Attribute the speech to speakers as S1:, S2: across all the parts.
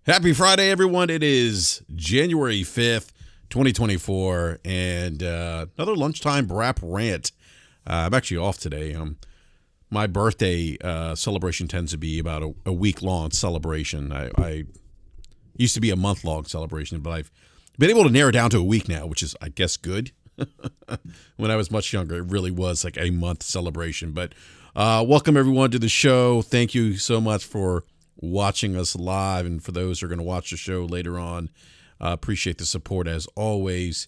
S1: Happy Friday, everyone. It is January 5th, 2024, and another lunchtime BRAP rant. I'm actually off today. My birthday celebration tends to be about a week-long celebration. I used to be a month-long celebration, but I've been able to narrow down to a week now, which is, I guess, good. When I was much younger, it really was like a month celebration. But welcome, everyone, to the show. Thank you so much for watching us live, and for those who are going to watch the show later on, appreciate the support as always.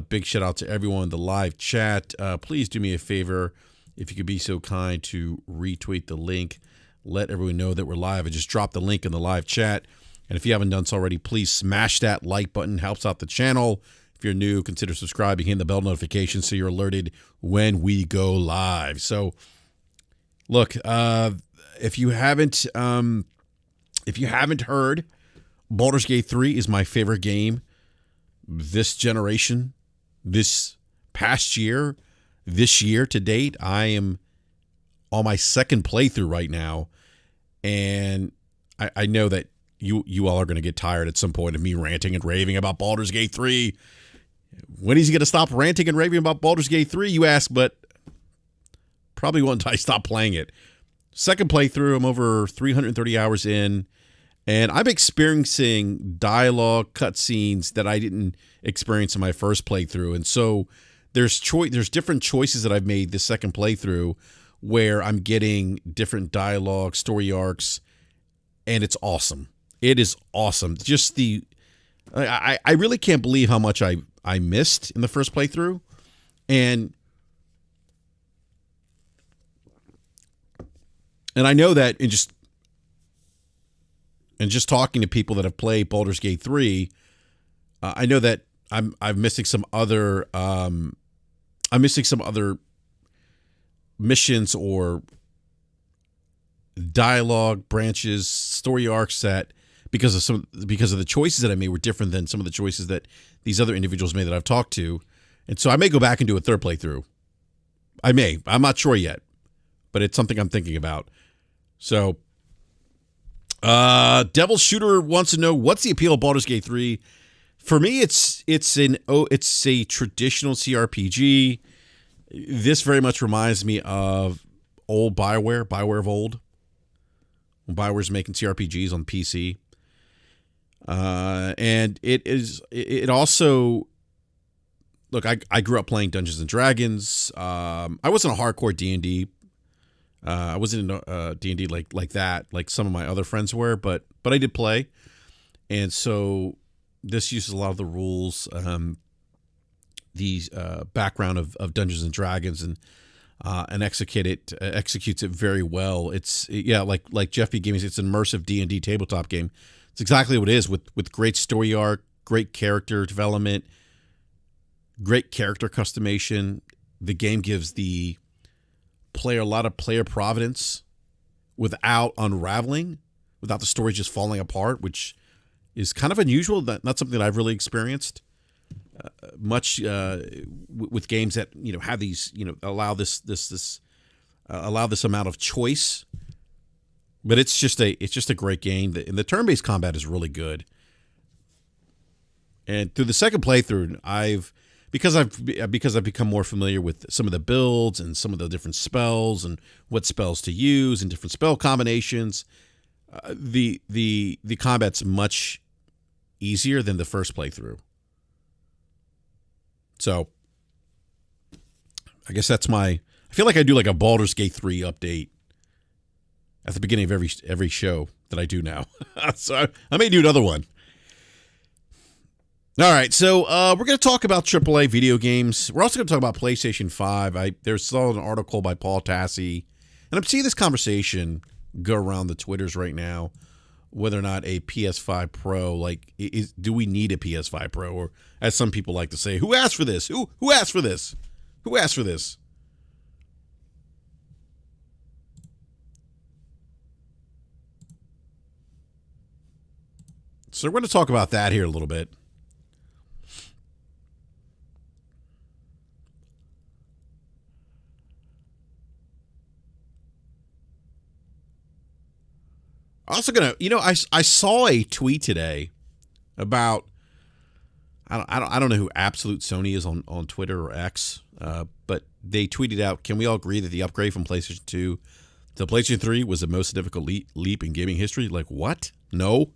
S1: Big shout out to everyone in the live chat. Please do me a favor, if you could be so kind to retweet the link, let everyone know that we're live. I just dropped the link in the live chat, and if you haven't done so already, please smash that like button. Helps out the channel. If you're new, consider subscribing, hitting the bell notification so you're alerted when we go live. So look, if you haven't heard, Baldur's Gate 3 is my favorite game this generation, this past year, this year to date. I am on my second playthrough right now, and I know that you all are going to get tired at some point of me ranting and raving about Baldur's Gate 3. When is he going to stop ranting and raving about Baldur's Gate 3, you ask, but probably once I stop playing it. Second playthrough, I'm over 330 hours in, and I'm experiencing dialogue cutscenes that I didn't experience in my first playthrough. And so there's different choices that I've made this second playthrough where I'm getting different dialogue, story arcs, and it's awesome. It is awesome. Just I really can't believe how much I missed in the first playthrough. And I know that in just talking to people that have played Baldur's Gate 3, I know that I'm missing some other missions or dialogue branches, story arcs that because of the choices that I made were different than some of the choices that these other individuals made that I've talked to. And so I may go back and do a third playthrough. I'm not sure yet, but it's something I'm thinking about. So, Devil Shooter wants to know, what's the appeal of Baldur's Gate 3? For me, it's a traditional CRPG. This very much reminds me of old BioWare of old. When BioWare's making CRPGs on PC. And it also, look, I grew up playing Dungeons and Dragons. I wasn't a hardcore D&D. I wasn't into D&D like that, like some of my other friends were, but I did play. And so this uses a lot of the rules, the background of Dungeons and Dragons, and executes it very well. It's like Jeff B. Gaming, it's an immersive D&D tabletop game. It's exactly what it is, with great story arc, great character development, great character customization. The game gives the player a lot of player providence without unraveling, without the story just falling apart, which is kind of unusual. Not something that I've really experienced much with games that have these allow this amount of choice. But it's just a great game, and the turn-based combat is really good. And through the second playthrough, because I've become more familiar with some of the builds and some of the different spells and what spells to use and different spell combinations, the combat's much easier than the first playthrough. So I guess I feel like I do like a Baldur's Gate 3 update at the beginning of every show that I do now. So I may do another one. All right, so we're going to talk about AAA video games. We're also going to talk about PlayStation 5. There's still an article by Paul Tassi, and I'm seeing this conversation go around the Twitters right now, whether or not a PS5 Pro, do we need a PS5 Pro? Or, as some people like to say, who asked for this? Who asked for this? Who asked for this? So we're going to talk about that here a little bit. Also gonna, I saw a tweet today about I don't know who Absolute Sony is on Twitter or X, but they tweeted out, "Can we all agree that the upgrade from PlayStation 2 to PlayStation 3 was the most significant leap in gaming history?" Like, what? No,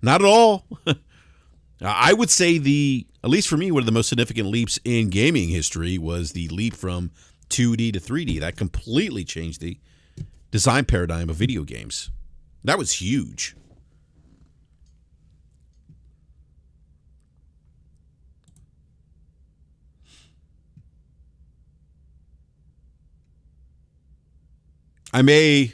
S1: not at all. I would say at least for me, one of the most significant leaps in gaming history was the leap from 2D to 3D. That completely changed the design paradigm of video games. That was huge. I may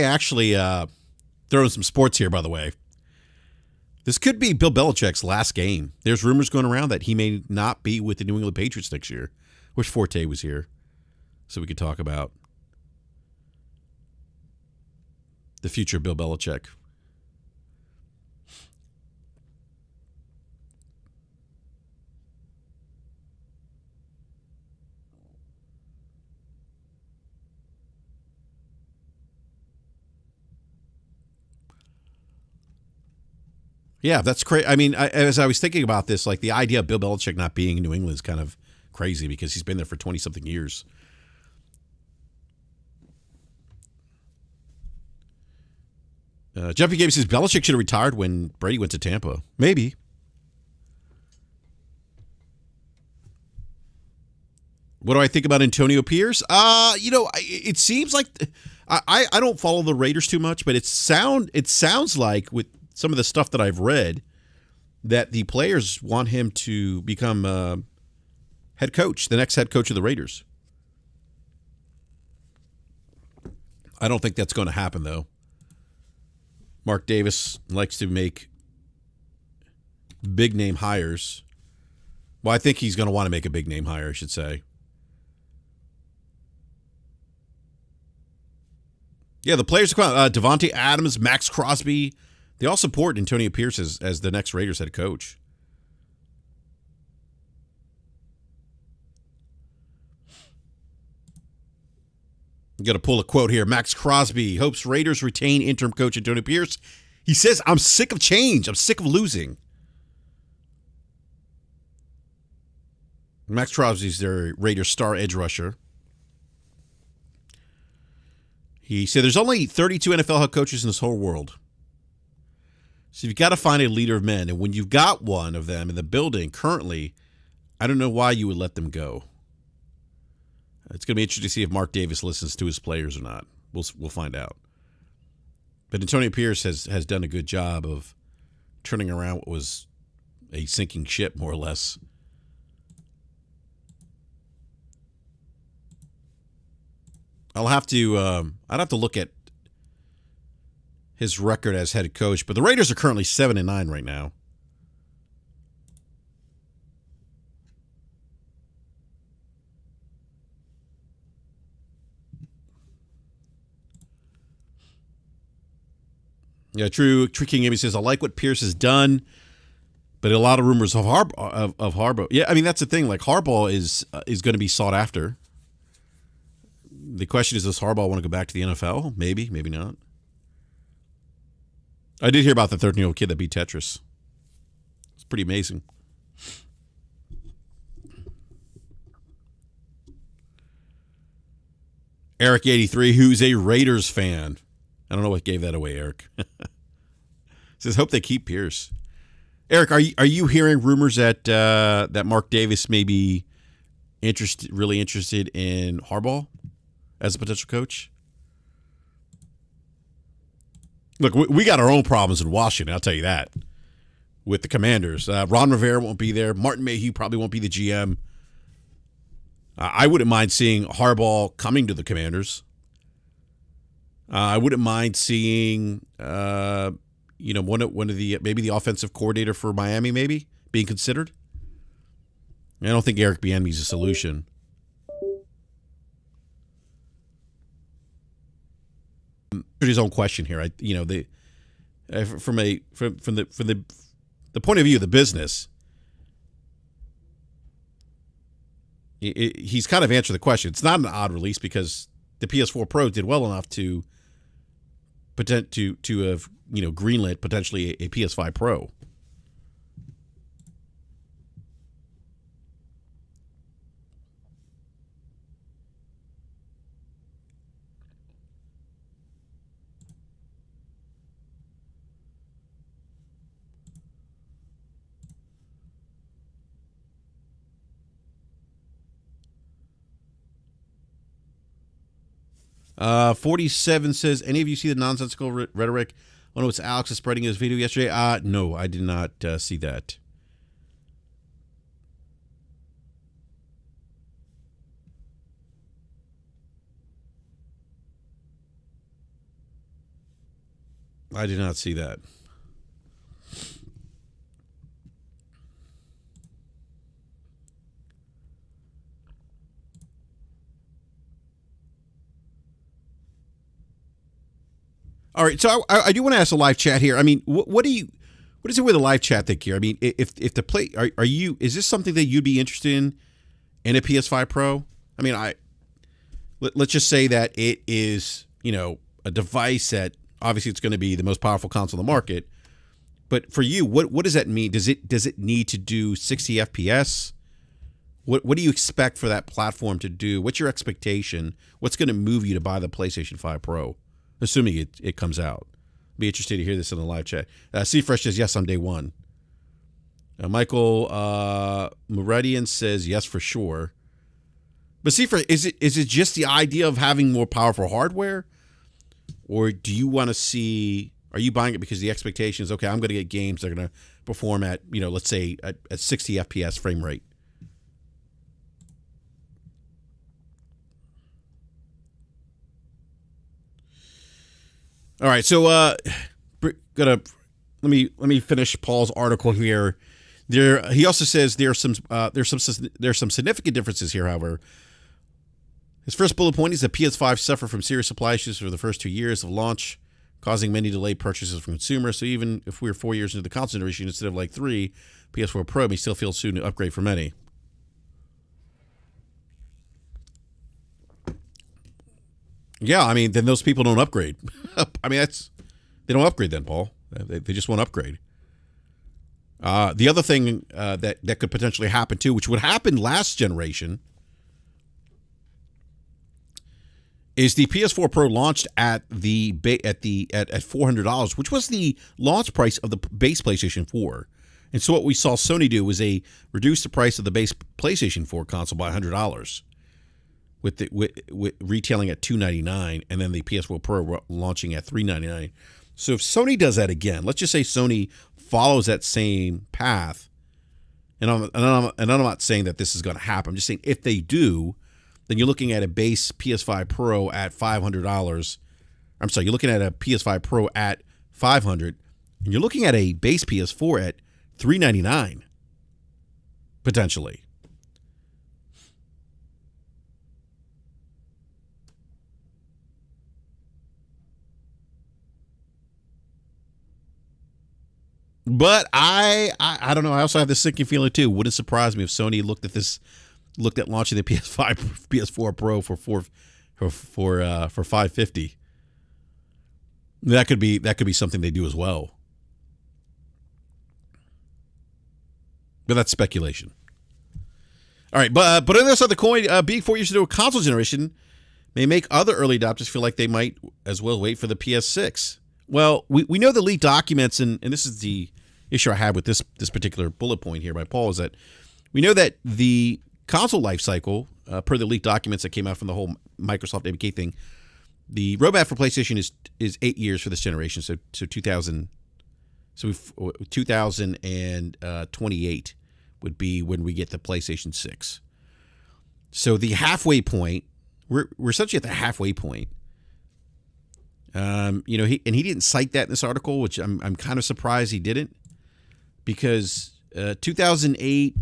S1: actually throw in some sports here, by the way. This could be Bill Belichick's last game. There's rumors going around that he may not be with the New England Patriots next year. Wish Forte was here so we could talk about the future of Bill Belichick. Yeah, that's crazy. I mean, as I was thinking about this, like the idea of Bill Belichick not being in New England is kind of crazy because he's been there for 20-something years. Jeffy Gabe says Belichick should have retired when Brady went to Tampa. Maybe. What do I think about Antonio Pierce? It seems like I don't follow the Raiders too much, but it sounds like with some of the stuff that I've read that the players want him to become head coach, the next head coach of the Raiders. I don't think that's going to happen, though. Mark Davis likes to make big-name hires. Well, I think he's going to want to make a big-name hire, I should say. Yeah, the players are Devontae Adams, Max Crosby. They all support Antonio Pierce as the next Raiders head coach. I'm going to pull a quote here. Max Crosby hopes Raiders retain interim coach Antonio Pierce. He says, "I'm sick of change. I'm sick of losing." Max Crosby's their Raiders star edge rusher. He said, "There's only 32 NFL head coaches in this whole world. So you've got to find a leader of men. And when you've got one of them in the building currently, I don't know why you would let them go." It's going to be interesting to see if Mark Davis listens to his players or not. We'll find out. But Antonio Pierce has done a good job of turning around what was a sinking ship, more or less. I'd have to look at his record as head coach, but the Raiders are currently 7-9 right now. Yeah, True King Amy says, "I like what Pierce has done, but a lot of rumors of Harbaugh." Yeah, I mean that's the thing. Like Harbaugh is going to be sought after. The question is, does Harbaugh want to go back to the NFL? Maybe, maybe not. I did hear about the 13-year-old kid that beat Tetris. It's pretty amazing. Eric83, who's a Raiders fan. I don't know what gave that away, Eric. Says, hope they keep Pierce. Eric, are you hearing rumors that that Mark Davis may be really interested in Harbaugh as a potential coach? Look, we got our own problems in Washington, I'll tell you that, with the Commanders. Ron Rivera won't be there. Martin Mayhew probably won't be the GM. I wouldn't mind seeing Harbaugh coming to the Commanders. I wouldn't mind seeing, one of the maybe the offensive coordinator for Miami maybe being considered. I don't think Eric Bieniemy's a solution. His own question here. from the point of view of the business, he's kind of answered the question. It's not an odd release because the PS4 Pro did well enough to have greenlit potentially a PS5 Pro. Uh, 47 says, any of you see the nonsensical rhetoric? Oh no, it's Alex is spreading his video yesterday. No, I did not see that. I did not see that. All right, so I do want to ask a live chat here. I mean, what is it with the live chat think here? I mean, if the play is this something that you'd be interested in a PS5 Pro? I mean, let's just say that it is, a device that obviously it's going to be the most powerful console on the market. But for you, what does that mean? Does it need to do 60 FPS? What do you expect for that platform to do? What's your expectation? What's going to move you to buy the PlayStation 5 Pro? Assuming it comes out. Be interested to hear this in the live chat. C-Fresh says yes on day one. Michael Meridian says yes for sure. But C-Fresh, is it just the idea of having more powerful hardware? Or do you want to see, are you buying it because the expectation is, okay, I'm going to get games that are going to perform at, let's say at 60 FPS frame rate? All right, so let me finish Paul's article here. He also says there's some significant differences here. However, his first bullet point is that PS5 suffered from serious supply issues for the first 2 years of launch, causing many delayed purchases from consumers. So even if we're 4 years into the console generation instead of like 3, PS4 Pro may still feel soon to upgrade for many. Yeah, I mean, then those people don't upgrade. I mean, they don't upgrade then, Paul. They just won't upgrade. The other thing that could potentially happen too, which would happen last generation, is the PS4 Pro launched at $400, which was the launch price of the base PlayStation 4. And so what we saw Sony do was they reduced the price of the base PlayStation 4 console by $100. With retailing at $299 and then the PS4 Pro launching at $399. So if Sony does that again, let's just say Sony follows that same path, and I'm not saying that this is going to happen. I'm just saying if they do, then you're looking at a base PS5 Pro at $500. I'm sorry, you're looking at a PS5 Pro at $500, and you're looking at a base PS4 at $399 potentially. But I don't know. I also have this sinking feeling too. Wouldn't surprise me if Sony looked at launching the PS4 Pro for $550. That could be something they do as well. But that's speculation. All right, but on the other side of the coin, being 4 years into a console generation may make other early adopters feel like they might as well wait for the PS6. Well, we know the leaked documents, and this is the issue I had with this particular bullet point here by Paul, is that we know that the console life cycle, per the leaked documents that came out from the whole Microsoft ABK thing, the roadmap for PlayStation is 8 years for this generation, so 2028 would be when we get the PlayStation 6. So the halfway point, we're essentially at the halfway point. He didn't cite that in this article, which I'm kind of surprised he didn't, because 2008,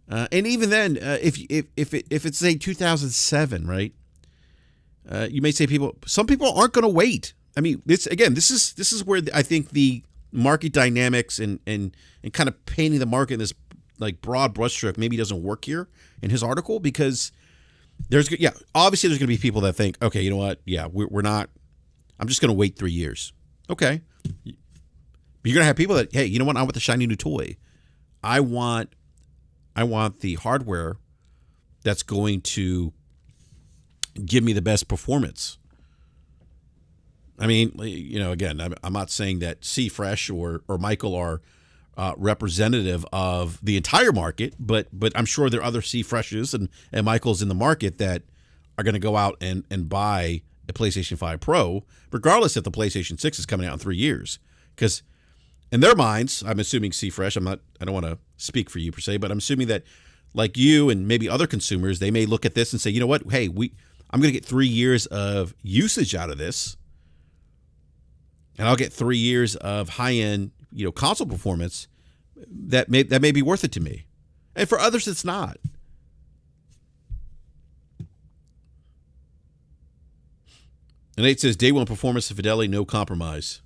S1: and even then, if it's say 2007, right? You may say some people aren't going to wait I mean, this is where I think the market dynamics and kind of painting the market in this like broad brushstroke maybe doesn't work here in his article, because obviously there's going to be people that think, okay, you know what, we're not. I'm just going to wait 3 years. Okay, but you're going to have people that, hey, you know what, I want the shiny new toy. I want the hardware that's going to give me the best performance. I mean, you know, again, I'm not saying that C Fresh or Michael are representative of the entire market, but I'm sure there are other C Freshes and Michaels in the market that are going to go out and buy a PlayStation 5 Pro, regardless if the PlayStation 6 is coming out in 3 years. Because in their minds, I'm assuming C Fresh, I don't want to speak for you per se, but I'm assuming that like you and maybe other consumers, they may look at this and say, you know what, hey, I'm going to get 3 years of usage out of this. And I'll get 3 years of high-end, you know, console performance that may be worth it to me. And for others, it's not. And Nate says, day one performance and fidelity, no compromise.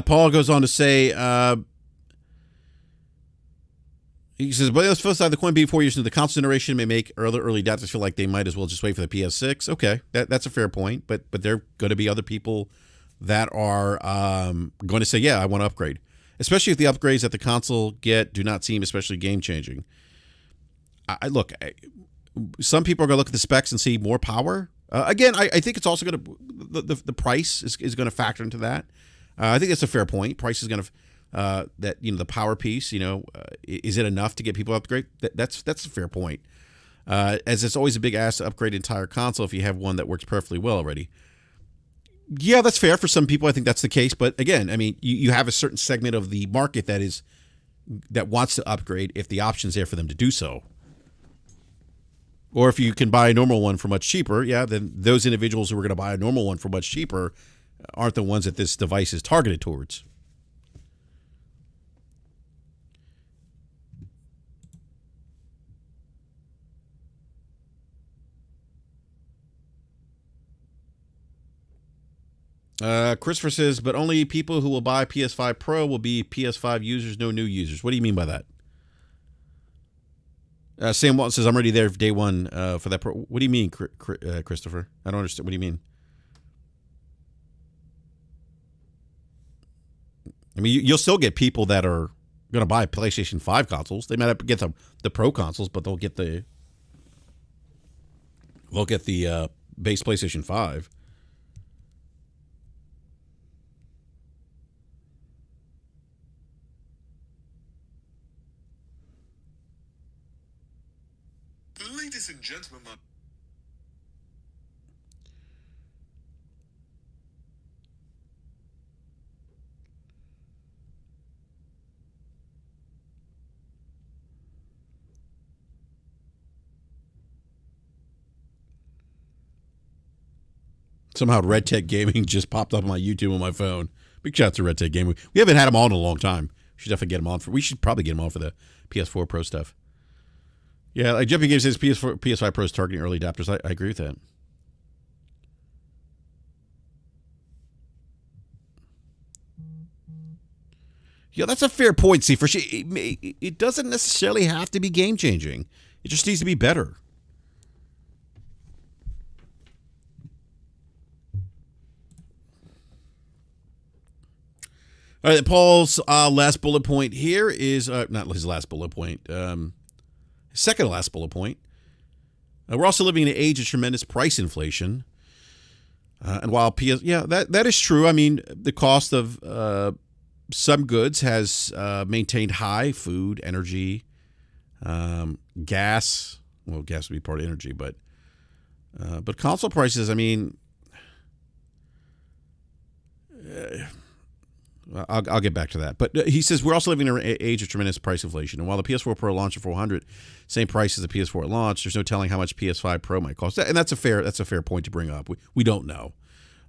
S1: Paul goes on to say, he says, but let's flip side of the coin, being 4 years into the console generation may make early adopters feel like they might as well just wait for the PS6. Okay, that's a fair point, but there are going to be other people that are going to say, yeah, I want to upgrade, especially if the upgrades that the console do not seem especially game-changing. Look, some people are going to look at the specs and see more power. Again, I think it's also going to, the price is going to factor into that. I think that's a fair point. Price is going to, that, you know, the power piece, you know, is it enough to get people to upgrade? That's a fair point. As it's always a big ask to upgrade an entire console if you have one that works perfectly well already. Yeah, that's fair for some people. I think that's the case. But again, I mean, you have a certain segment of the market that wants to upgrade if the option's there for them to do so. Or if you can buy a normal one for much cheaper, then those individuals who are going to buy a normal one for much cheaper aren't the ones that this device is targeted towards. Christopher says, but only people who will buy PS5 Pro will be PS5 users, no new users. What do you mean by that? Sam Walton says, I'm already there day one for that Pro. What do you mean, Christopher? I don't understand. What do you mean? I mean, you'll still get people that are going to buy PlayStation 5 consoles. They might not get the Pro consoles, but they'll get the base PlayStation 5.
S2: Ladies and gentlemen,
S1: Somehow Red Tech Gaming just popped up on my YouTube on my phone. Big shout out to Red Tech Gaming. We haven't had them on in a long time. We should probably get them on for the PS4 Pro stuff. Yeah, like Jumping Game says, PS5 Pro is targeting early adopters. I agree with that. Yeah, that's a fair point, see. It doesn't necessarily have to be game-changing. It just needs to be better. All right, Paul's last bullet point here is not his last bullet point. Second to last bullet point. We're also living in an age of tremendous price inflation. And while that is true. I mean, the cost of some goods has maintained high: food, energy, gas. Well, gas would be part of energy, but console prices. I mean, I'll get back to that. But he says we're also living in an age of tremendous price inflation. And while the PS4 Pro launched at $400, same price as the PS4 at launch, there's no telling how much PS5 Pro might cost. And that's a fair point to bring up. We don't know.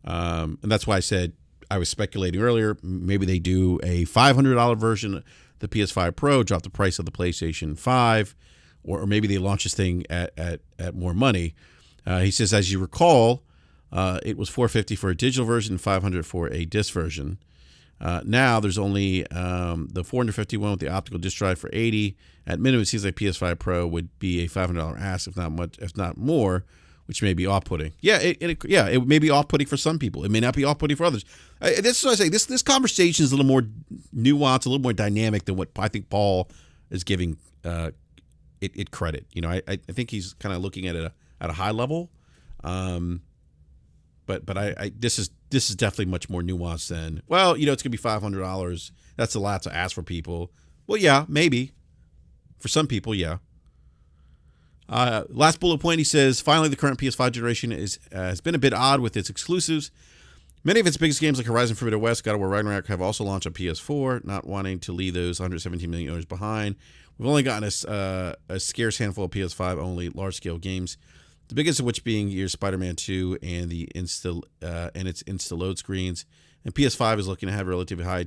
S1: And that's why I said I was speculating earlier. Maybe they do a $500 version of the PS5 Pro, drop the price of the PlayStation 5, or maybe they launch this thing at more money. He says, as you recall, it was $450 for a digital version, $500 for a disc version. Now there's only the $451 with the optical disc drive for $80. At minimum, it seems like PS5 Pro would be a $500 ask, if not more, which may be off-putting. Yeah, it may be off-putting for some people. It may not be off-putting for others. This is what I say. This conversation is a little more nuanced, a little more dynamic than what I think Paul is giving it credit. You know, I think he's kind of looking at it at a high level. But this is definitely much more nuanced than, well, you know, it's gonna be $500. That's a lot to ask for people. Well, yeah, maybe for some people, yeah. Last bullet point, he says, finally, the current PS5 generation has been a bit odd with its exclusives. Many of its biggest games like Horizon Forbidden West, God of War Ragnarok have also launched on PS4, not wanting to leave those 117 million owners behind. We've only gotten a scarce handful of PS5 only large-scale games. The biggest of which being your Spider-Man 2 and the its insta-load screens. And PS5 is looking to have a relatively high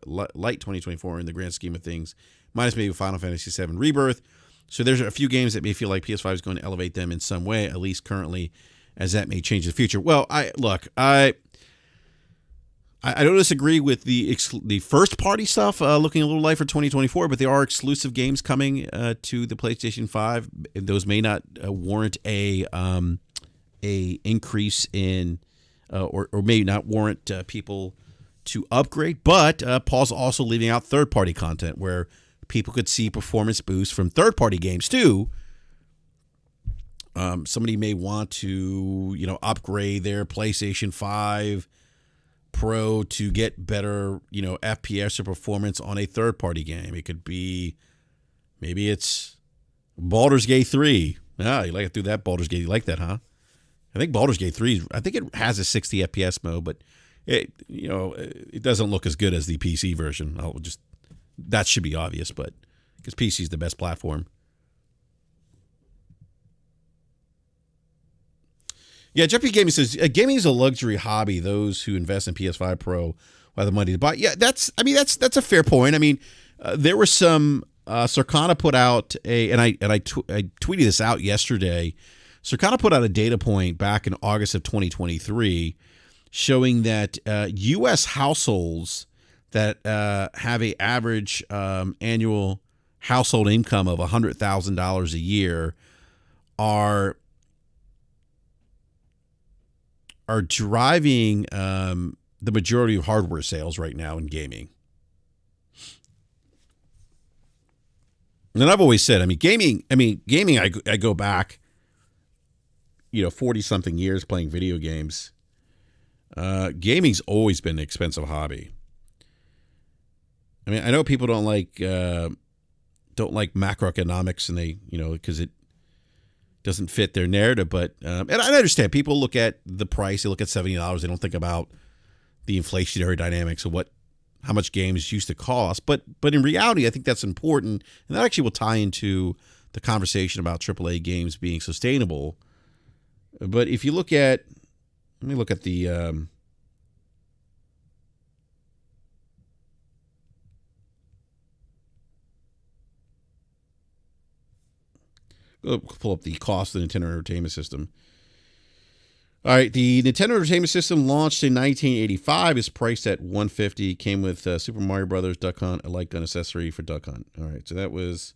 S1: light 2024 in the grand scheme of things, minus maybe Final Fantasy VII Rebirth. So there's a few games that may feel like PS5 is going to elevate them in some way, at least currently, as that may change in the future. Well, I don't disagree with the first party stuff looking a little light for 2024, but there are exclusive games coming to the PlayStation 5. Those may not warrant a increase in or may not warrant people to upgrade. But Paul's also leaving out third party content where people could see performance boosts from third party games too. Somebody may want to upgrade their PlayStation 5 Pro to get better, FPS or performance on a third-party game. It could be, maybe it's Baldur's Gate 3. Ah, you like it through that Baldur's Gate. You like that, huh? I think Baldur's Gate 3, I think it has a 60 FPS mode, but it doesn't look as good as the PC version. That should be obvious, but because PC is the best platform. Yeah, Jeffy Gaming says gaming is a luxury hobby. Those who invest in PS5 Pro will have the money to buy. Yeah, that's a fair point. I mean, there was some Circana put out I tweeted this out yesterday. Circana put out a data point back in August of 2023 showing that U.S. households that have an average annual household income of $100,000 a year are driving the majority of hardware sales right now in gaming. And I've always said, gaming, I go back, 40 something years playing video games. Gaming's always been an expensive hobby. I know people don't like macroeconomics and they, because it doesn't fit their narrative, but and I understand people look at the price, they look at $70, they don't think about the inflationary dynamics of how much games used to cost, but in reality, I think that's important, and that actually will tie into the conversation about AAA games being sustainable. But if you look at, let me look at the pull up the cost of the Nintendo Entertainment System. All right, the Nintendo Entertainment System launched in 1985 is priced at $150. Came with Super Mario Brothers, Duck Hunt, a light gun accessory for Duck Hunt. All right, so that was.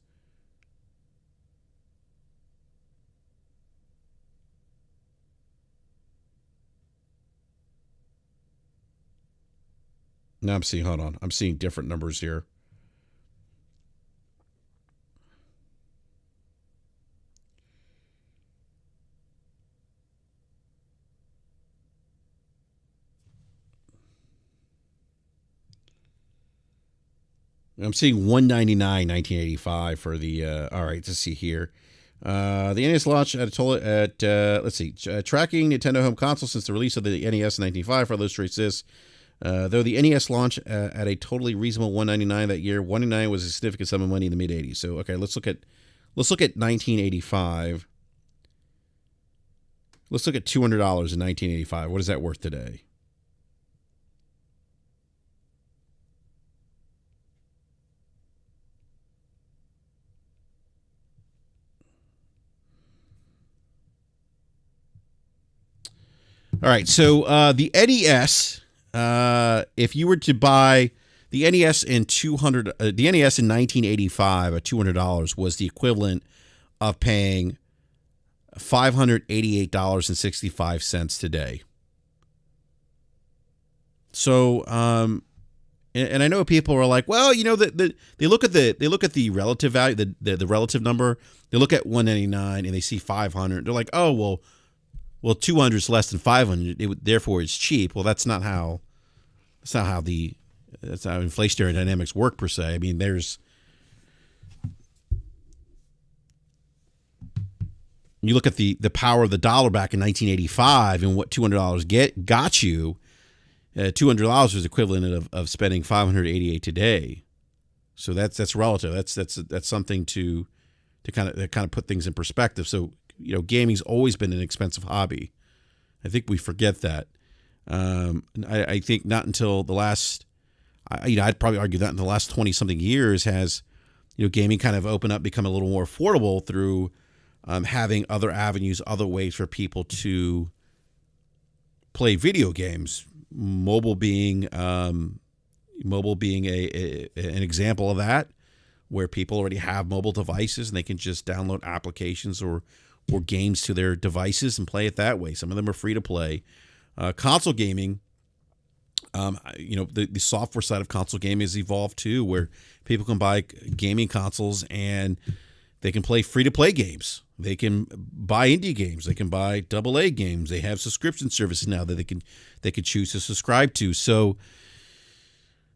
S1: Now I'm seeing. Hold on, I'm seeing different numbers here. I'm seeing $199, 1985 for the. All right, let's see here. The NES launched let's see, tracking Nintendo home console since the release of the NES in 1985 for illustrates this. Though the NES launched at a totally reasonable $199 that year, $199 was a significant sum of money in the mid '80s. So okay, let's look at 1985. Let's look at $200 in 1985. What is that worth today? All right, so the NES, if you were to buy the NES in the NES in 1985 at $200 was the equivalent of paying $588.65 today. So, and I know people are like, well, you know, they look at the relative value, the relative number. They look at 199 and they see 500. They're like, oh, well, 200 is less than 500. Therefore, it's cheap. Well, that's not how inflationary dynamics work per se. I mean, you look at the power of the dollar back in 1985 and what $200 got you. $200 was equivalent of spending $588 today. So that's relative. That's something to kind of put things in perspective. So, you know, gaming's always been an expensive hobby. I think we forget that. I think not until the last, I'd probably argue that in the last 20 something years has, you know, gaming kind of opened up, become a little more affordable through having other avenues, other ways for people to play video games. Mobile being an example of that, where people already have mobile devices and they can just download applications or games to their devices and play it that way. Some of them are free to play. Console gaming, you know, the software side of console gaming has evolved too, where people can buy gaming consoles and they can play free to play games. They can buy indie games. They can buy AAA games. They have subscription services now that they can choose to subscribe to. So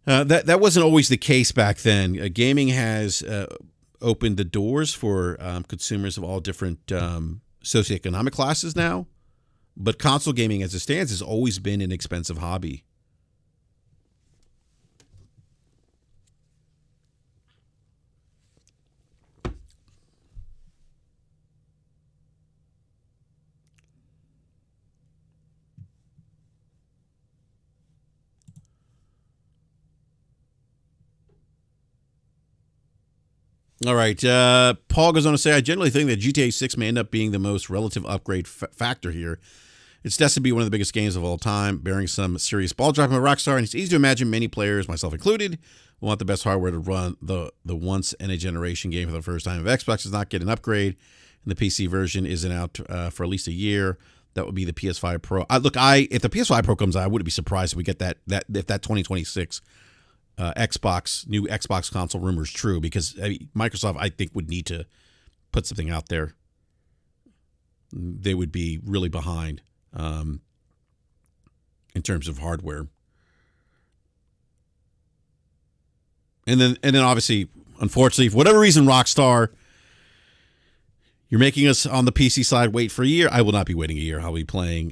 S1: that wasn't always the case back then. Gaming has opened the doors for consumers of all different socioeconomic classes now. But console gaming as it stands has always been an expensive hobby. All right. Paul goes on to say, I generally think that GTA 6 may end up being the most relative upgrade factor here. It's destined to be one of the biggest games of all time, bearing some serious ball dropping by Rockstar, and it's easy to imagine many players, myself included, want the best hardware to run the once-in-a-generation game for the first time. If Xbox does not get an upgrade and the PC version isn't out for at least a year, that would be the PS5 Pro. If the PS5 Pro comes out, I wouldn't be surprised if we get that if that 2026 new Xbox console rumor is true, because Microsoft, I think, would need to put something out there. They would be really behind in terms of hardware. And then obviously, unfortunately, for whatever reason, Rockstar, you're making us on the PC side wait for a year. I will not be waiting a year. I'll be playing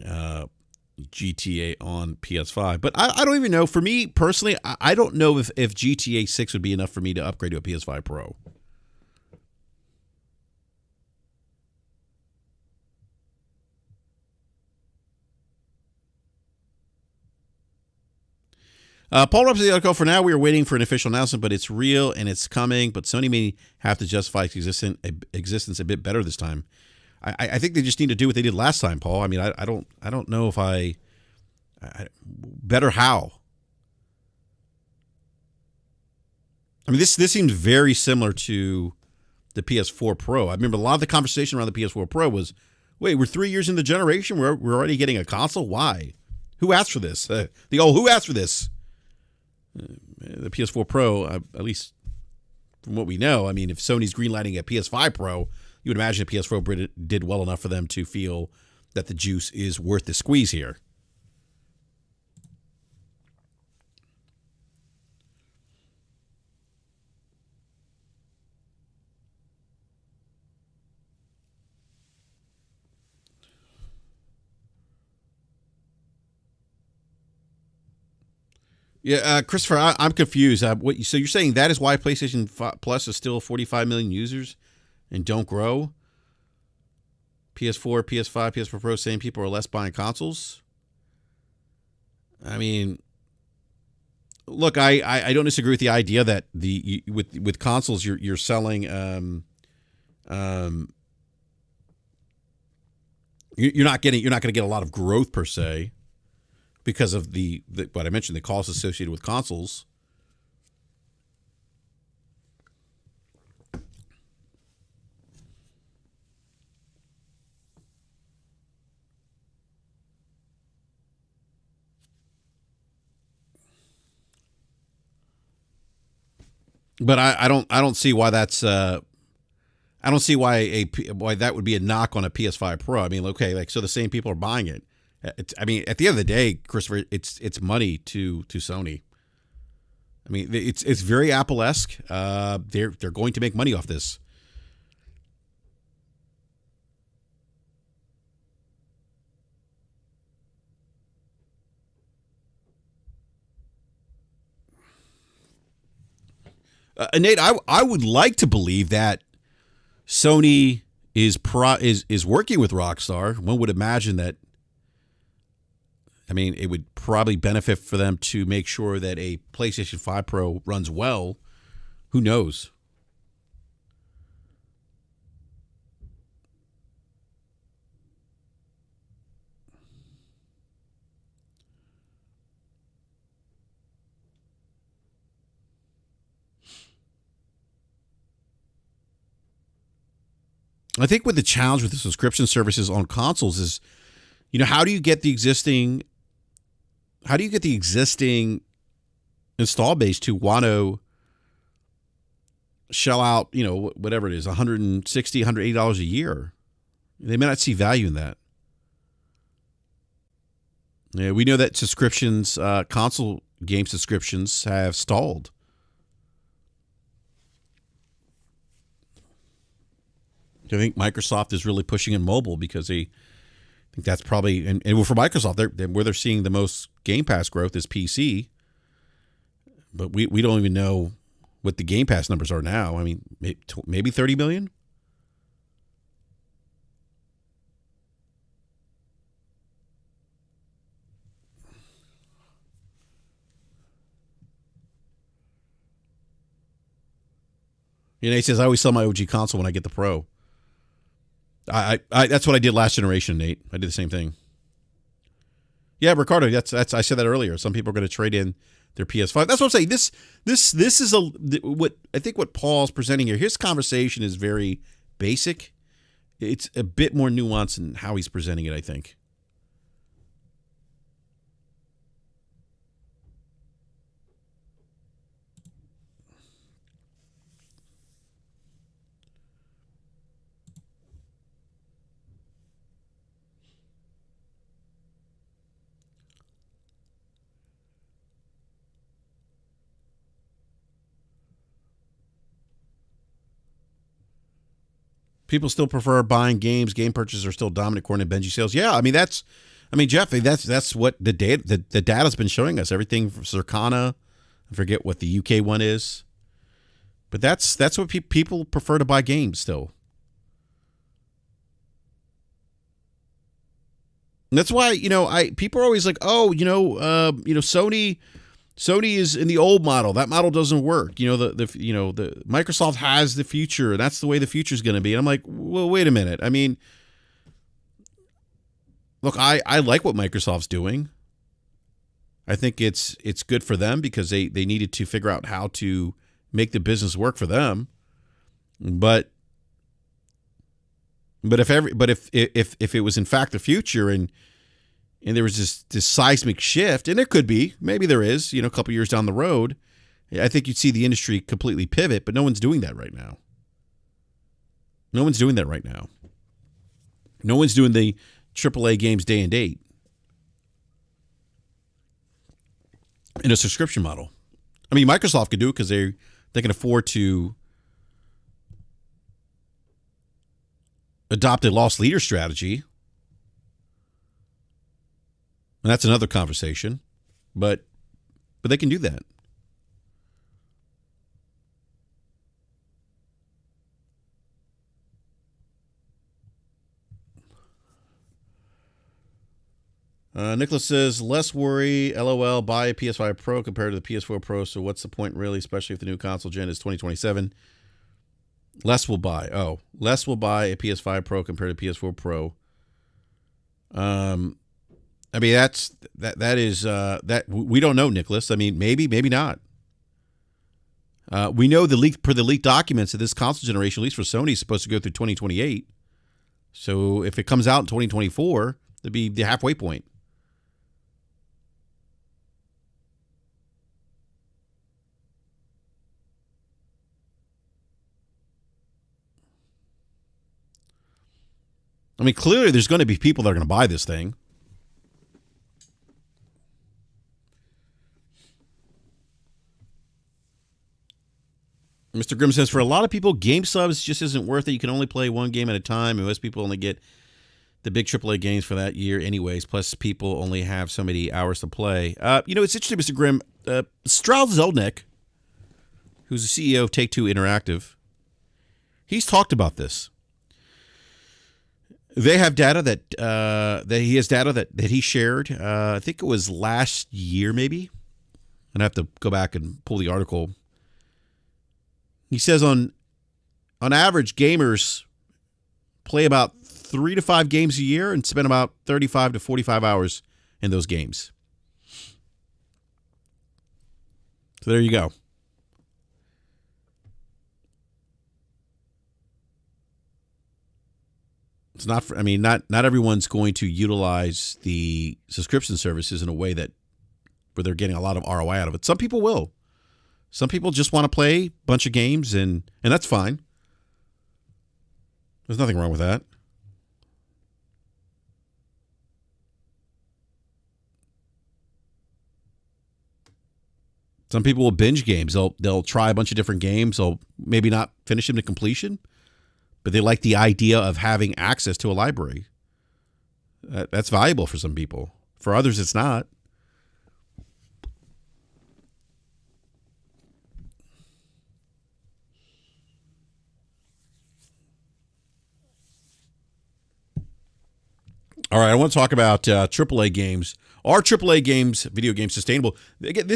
S1: GTA on PS5. But I don't even know. For me personally, I don't know if GTA 6 would be enough for me to upgrade to a PS5 Pro. Paul wraps the article. For now, we are waiting for an official announcement, but it's real and it's coming. But Sony may have to justify its existence a bit better this time. I think they just need to do what they did last time, Paul. I mean, I don't know if I better how. I mean, this seems very similar to the PS4 Pro. I remember a lot of the conversation around the PS4 Pro was, wait, we're 3 years in the generation, we're already getting a console? Why? Who asked for this? Who asked for this? The PS4 Pro, at least from what we know, I mean, if Sony's greenlighting a PS5 Pro, you would imagine the PS4 Pro did well enough for them to feel that the juice is worth the squeeze here. Yeah, Christopher, I'm confused. So you're saying that is why PlayStation Plus is still 45 million users and don't grow? PS4, PS5, PS4 Pro, same people are less buying consoles? I mean, look, I don't disagree with the idea that with consoles you're selling you're not going to get a lot of growth per se because of the what I mentioned, the costs associated with consoles. But I don't see why that's I don't see why that would be a knock on a PS5 Pro. I mean, okay, like so the same people are buying it. I mean, at the end of the day, Christopher, it's money to Sony. I mean, it's very Apple-esque. They're going to make money off this. Nate, I would like to believe that Sony is working with Rockstar. One would imagine that. I mean, it would probably benefit for them to make sure that a PlayStation 5 Pro runs well. Who knows? I think with the challenge with the subscription services on consoles is, how do you get the existing install base to want to shell out, whatever it is, $160, $180 a year? They may not see value in that. Yeah, we know that subscriptions, console game subscriptions have stalled. I think Microsoft is really pushing in mobile because I think that's probably and for Microsoft, where they're seeing the most Game Pass growth is PC. But we don't even know what the Game Pass numbers are now. I mean, maybe 30 million. He says I always sell my OG console when I get the Pro. I that's what I did last generation, Nate. I did the same thing. Yeah, Ricardo, that's I said that earlier. Some people are going to trade in their PS5. That's what I'm saying. This is what I think what Paul's presenting here. His conversation is very basic. It's a bit more nuanced in how he's presenting it, I think. People still prefer buying games. Game purchases are still dominant according to Benji sales. Yeah, I mean Jeff, that's what the data's been showing us. Everything from Circana, I forget what the UK one is, but that's what people prefer to buy games still. And that's why people are always like, Sony is in the old model. That model doesn't work. The Microsoft has the future, and that's the way the future is going to be. And I'm like, well, wait a minute. I mean, look, I like what Microsoft's doing. I think it's good for them because they needed to figure out how to make the business work for them. But if it was in fact the future and there was this seismic shift, and there could be, maybe there is, a couple years down the road, I think you'd see the industry completely pivot, but no one's doing that right now. No one's doing that right now. No one's doing the AAA games day and date in a subscription model. I mean, Microsoft could do it because they can afford to adopt a loss leader strategy. And that's another conversation. But but they can do that. Nicholas says, less worry, LOL, buy a PS5 Pro compared to the PS4 Pro, so what's the point really, especially if the new console gen is 2027? Less will buy a PS5 Pro compared to PS4 Pro. I mean, that is that we don't know, Nicholas. I mean, maybe not. We know the leaked documents that this console generation, at least for Sony, is supposed to go through 2028. So if it comes out in 2024, that'd be the halfway point. I mean, clearly there's going to be people that are going to buy this thing. Mr. Grimm says, for a lot of people, game subs just isn't worth it. You can only play one game at a time, and most people only get the big AAA games for that year anyways. Plus, people only have so many hours to play. It's interesting, Mr. Grimm. Strauss Zelnick, who's the CEO of Take-Two Interactive, he's talked about this. They have data that he has data that he shared. I think it was last year, maybe. And I have to go back and pull the article. He says on average, gamers play about 3 to 5 games a year and spend about 35 to 45 hours in those games. So there you go. It's not for, I mean, not everyone's going to utilize the subscription services in a way that where they're getting a lot of ROI out of it. Some people will. Some people just want to play a bunch of games, and that's fine. There's nothing wrong with that. Some people will binge games. They'll try a bunch of different games. They'll maybe not finish them to completion, but they like the idea of having access to a library. That's valuable for some people. For others, it's not. All right, I want to talk about AAA games. Are AAA games, video games, sustainable? Again,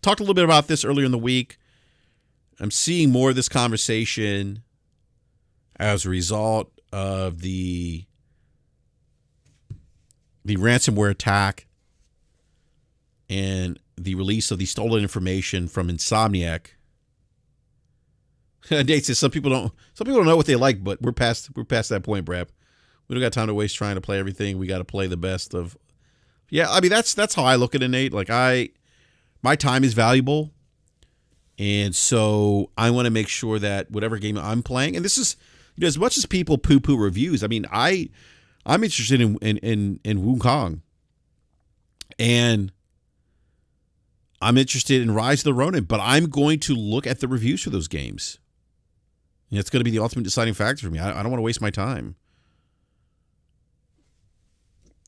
S1: talked a little bit about this earlier in the week. I'm seeing more of this conversation as a result of the ransomware attack and the release of the stolen information from Insomniac. Nate says some people don't know what they like, but we're past that point, BRAP. We don't got time to waste trying to play everything. We got to play the best of. Yeah, I mean that's how I look at it, Nate. Like my time is valuable, and so I want to make sure that whatever game I'm playing, and this is, as much as people poo-poo reviews. I mean, I'm interested in Wukong, and I'm interested in Rise of the Ronin, but I'm going to look at the reviews for those games. And it's going to be the ultimate deciding factor for me. I don't want to waste my time.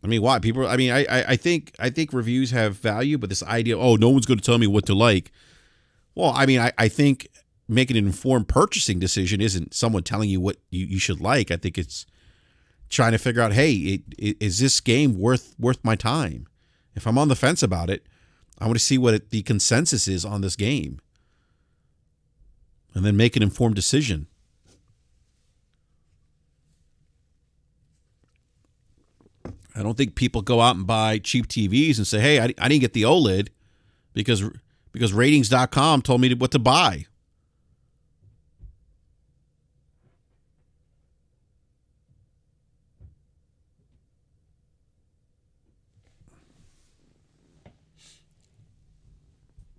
S1: I mean, why? People, I mean, I think reviews have value, but this idea, no one's going to tell me what to like. Well, I mean, I think making an informed purchasing decision isn't someone telling you what you should like. I think it's trying to figure out, hey, is this game worth my time? If I'm on the fence about it, I want to see what the consensus is on this game, and then make an informed decision. I don't think people go out and buy cheap TVs and say, hey, I didn't get the OLED because ratings.com told me what to buy.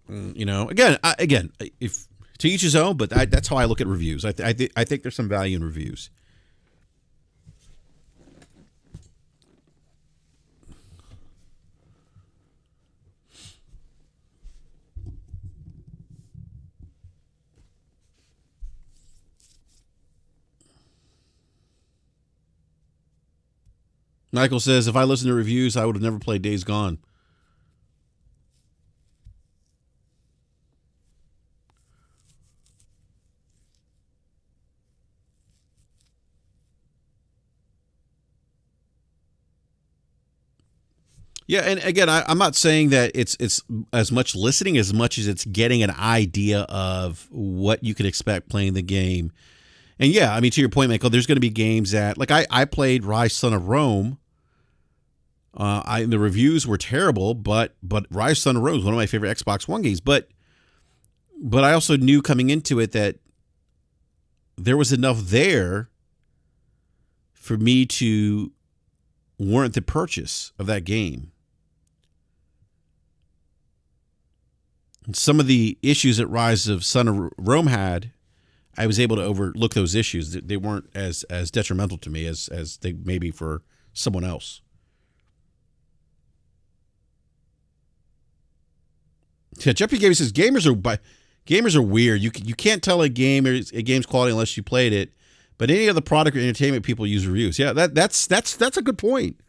S1: Again, if to each his own, but that's how I look at reviews. I think there's some value in reviews. Michael says, if I listened to reviews, I would have never played Days Gone. Yeah, and again, I'm not saying that it's as much listening as much as it's getting an idea of what you could expect playing the game. And yeah, I mean, to your point, Michael, there's going to be games that, like I played Rise Son of Rome. The reviews were terrible, but Rise Son of Rome is one of my favorite Xbox One games. But I also knew coming into it that there was enough there for me to warrant the purchase of that game. And some of the issues that Rise of Son of Rome had, I was able to overlook those issues. They weren't as detrimental to me as they may be for someone else. Yeah, Jeffrey Games says gamers are weird. You can't tell a game's quality unless you played it. But any other product or entertainment, people use reviews. Yeah, that's a good point.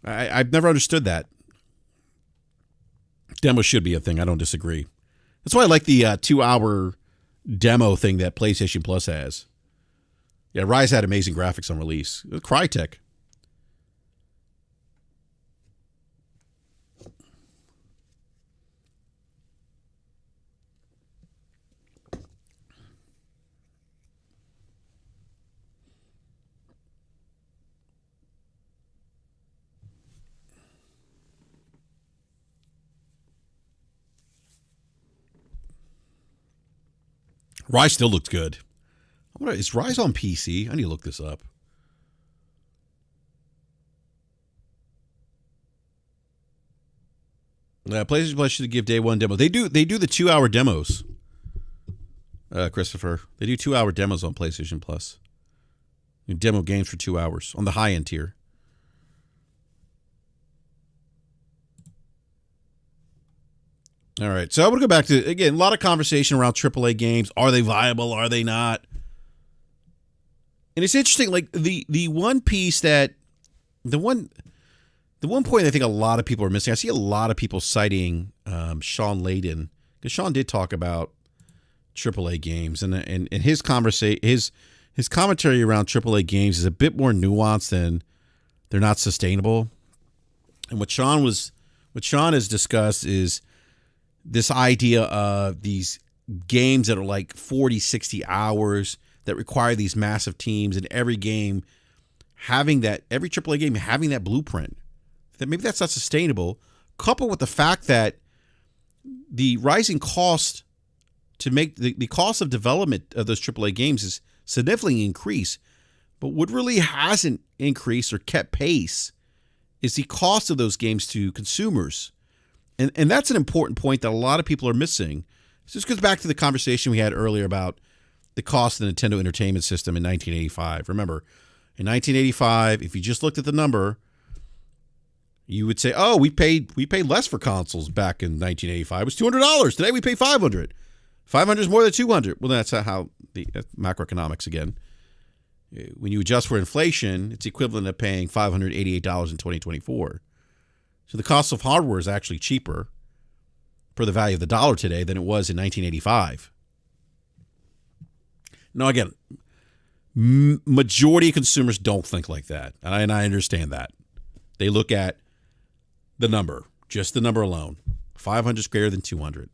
S1: I've never understood that. Demo should be a thing. I don't disagree. That's why I like the 2-hour demo thing that PlayStation Plus has. Yeah, Rise had amazing graphics on release. Crytek. Rise still looks good. Is Rise on PC? I need to look this up. PlayStation Plus should give day one demo. They do the 2-hour demos. Christopher, they do 2-hour demos on PlayStation Plus. You demo games for 2 hours on the high end tier. All right, so I'm going to go back to, again, a lot of conversation around AAA games. Are they viable? Are they not? And it's interesting, like the one piece that, the one point I think a lot of people are missing, I see a lot of people citing Sean Layden, because Sean did talk about AAA games, and his conversation, his commentary around AAA games is a bit more nuanced than they're not sustainable. And what Sean has discussed is this idea of these games that are like 40, 60 hours that require these massive teams, and every game having that, every AAA game having that blueprint, that maybe that's not sustainable, coupled with the fact that the rising cost to make the cost of development of those AAA games is significantly increased. But what really hasn't increased or kept pace is the cost of those games to consumers. And that's an important point that a lot of people are missing. This goes back to the conversation we had earlier about the cost of the Nintendo Entertainment System in 1985. Remember, in 1985, if you just looked at the number, you would say, "Oh, we paid less for consoles back in 1985. It was $200. Today we pay $500. $500 is more than $200." Well, that's how that's macroeconomics again. When you adjust for inflation, it's equivalent to paying $588 in 2024. So the cost of hardware is actually cheaper per the value of the dollar today than it was in 1985. Now, again, majority of consumers don't think like that, and I understand that. They look at the number, just the number alone. 500 is greater than 200.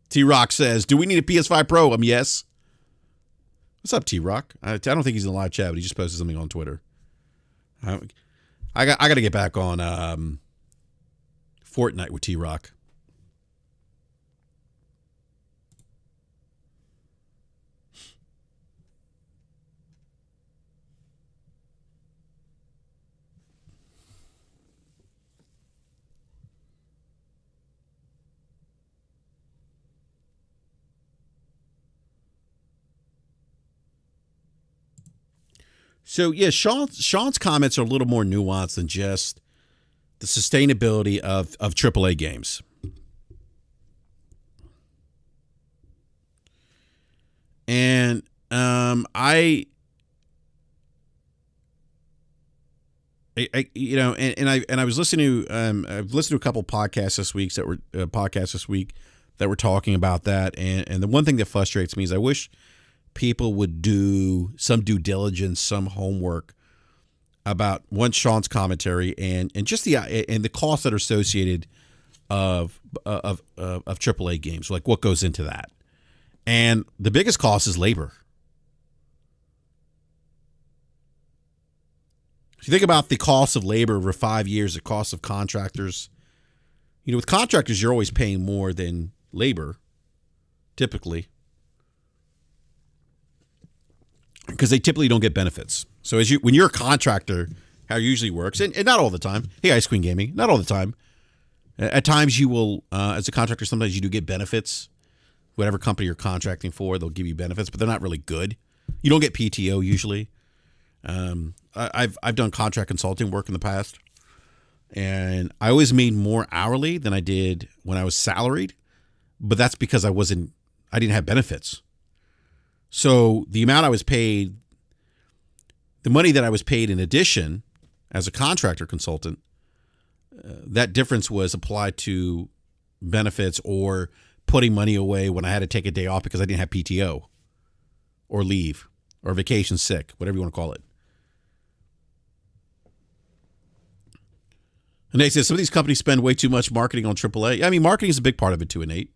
S1: T-Rock says, "Do we need a PS5 Pro?" Yes. What's up, T-Rock? I don't think he's in the live chat, but he just posted something on Twitter. I got to get back on Fortnite with T-Rock. So, yeah, Sean's comments are a little more nuanced than just the sustainability of AAA games. And I was listening to I've listened to a couple podcasts this week that were talking about that, and the one thing that frustrates me is I wish people would do some due diligence, some homework about Sean's commentary and just the costs that are associated of AAA games, like what goes into that. And the biggest cost is labor. If you think about the cost of labor over 5 years, the cost of contractors, with contractors, you're always paying more than labor, typically, because they typically don't get benefits. So when you're a contractor, how it usually works, and not all the time. Hey, Ice Queen Gaming, not all the time. At times you will, as a contractor, sometimes you do get benefits. Whatever company you're contracting for, they'll give you benefits, but they're not really good. You don't get PTO usually. I've done contract consulting work in the past, and I always made more hourly than I did when I was salaried, but that's because I didn't have benefits. So the amount I was paid, the money that I was paid in addition as a contractor consultant, that difference was applied to benefits or putting money away when I had to take a day off because I didn't have PTO or leave or vacation sick, whatever you want to call it. And they said some of these companies spend way too much marketing on AAA. I mean, marketing is a big part of it too, Nate.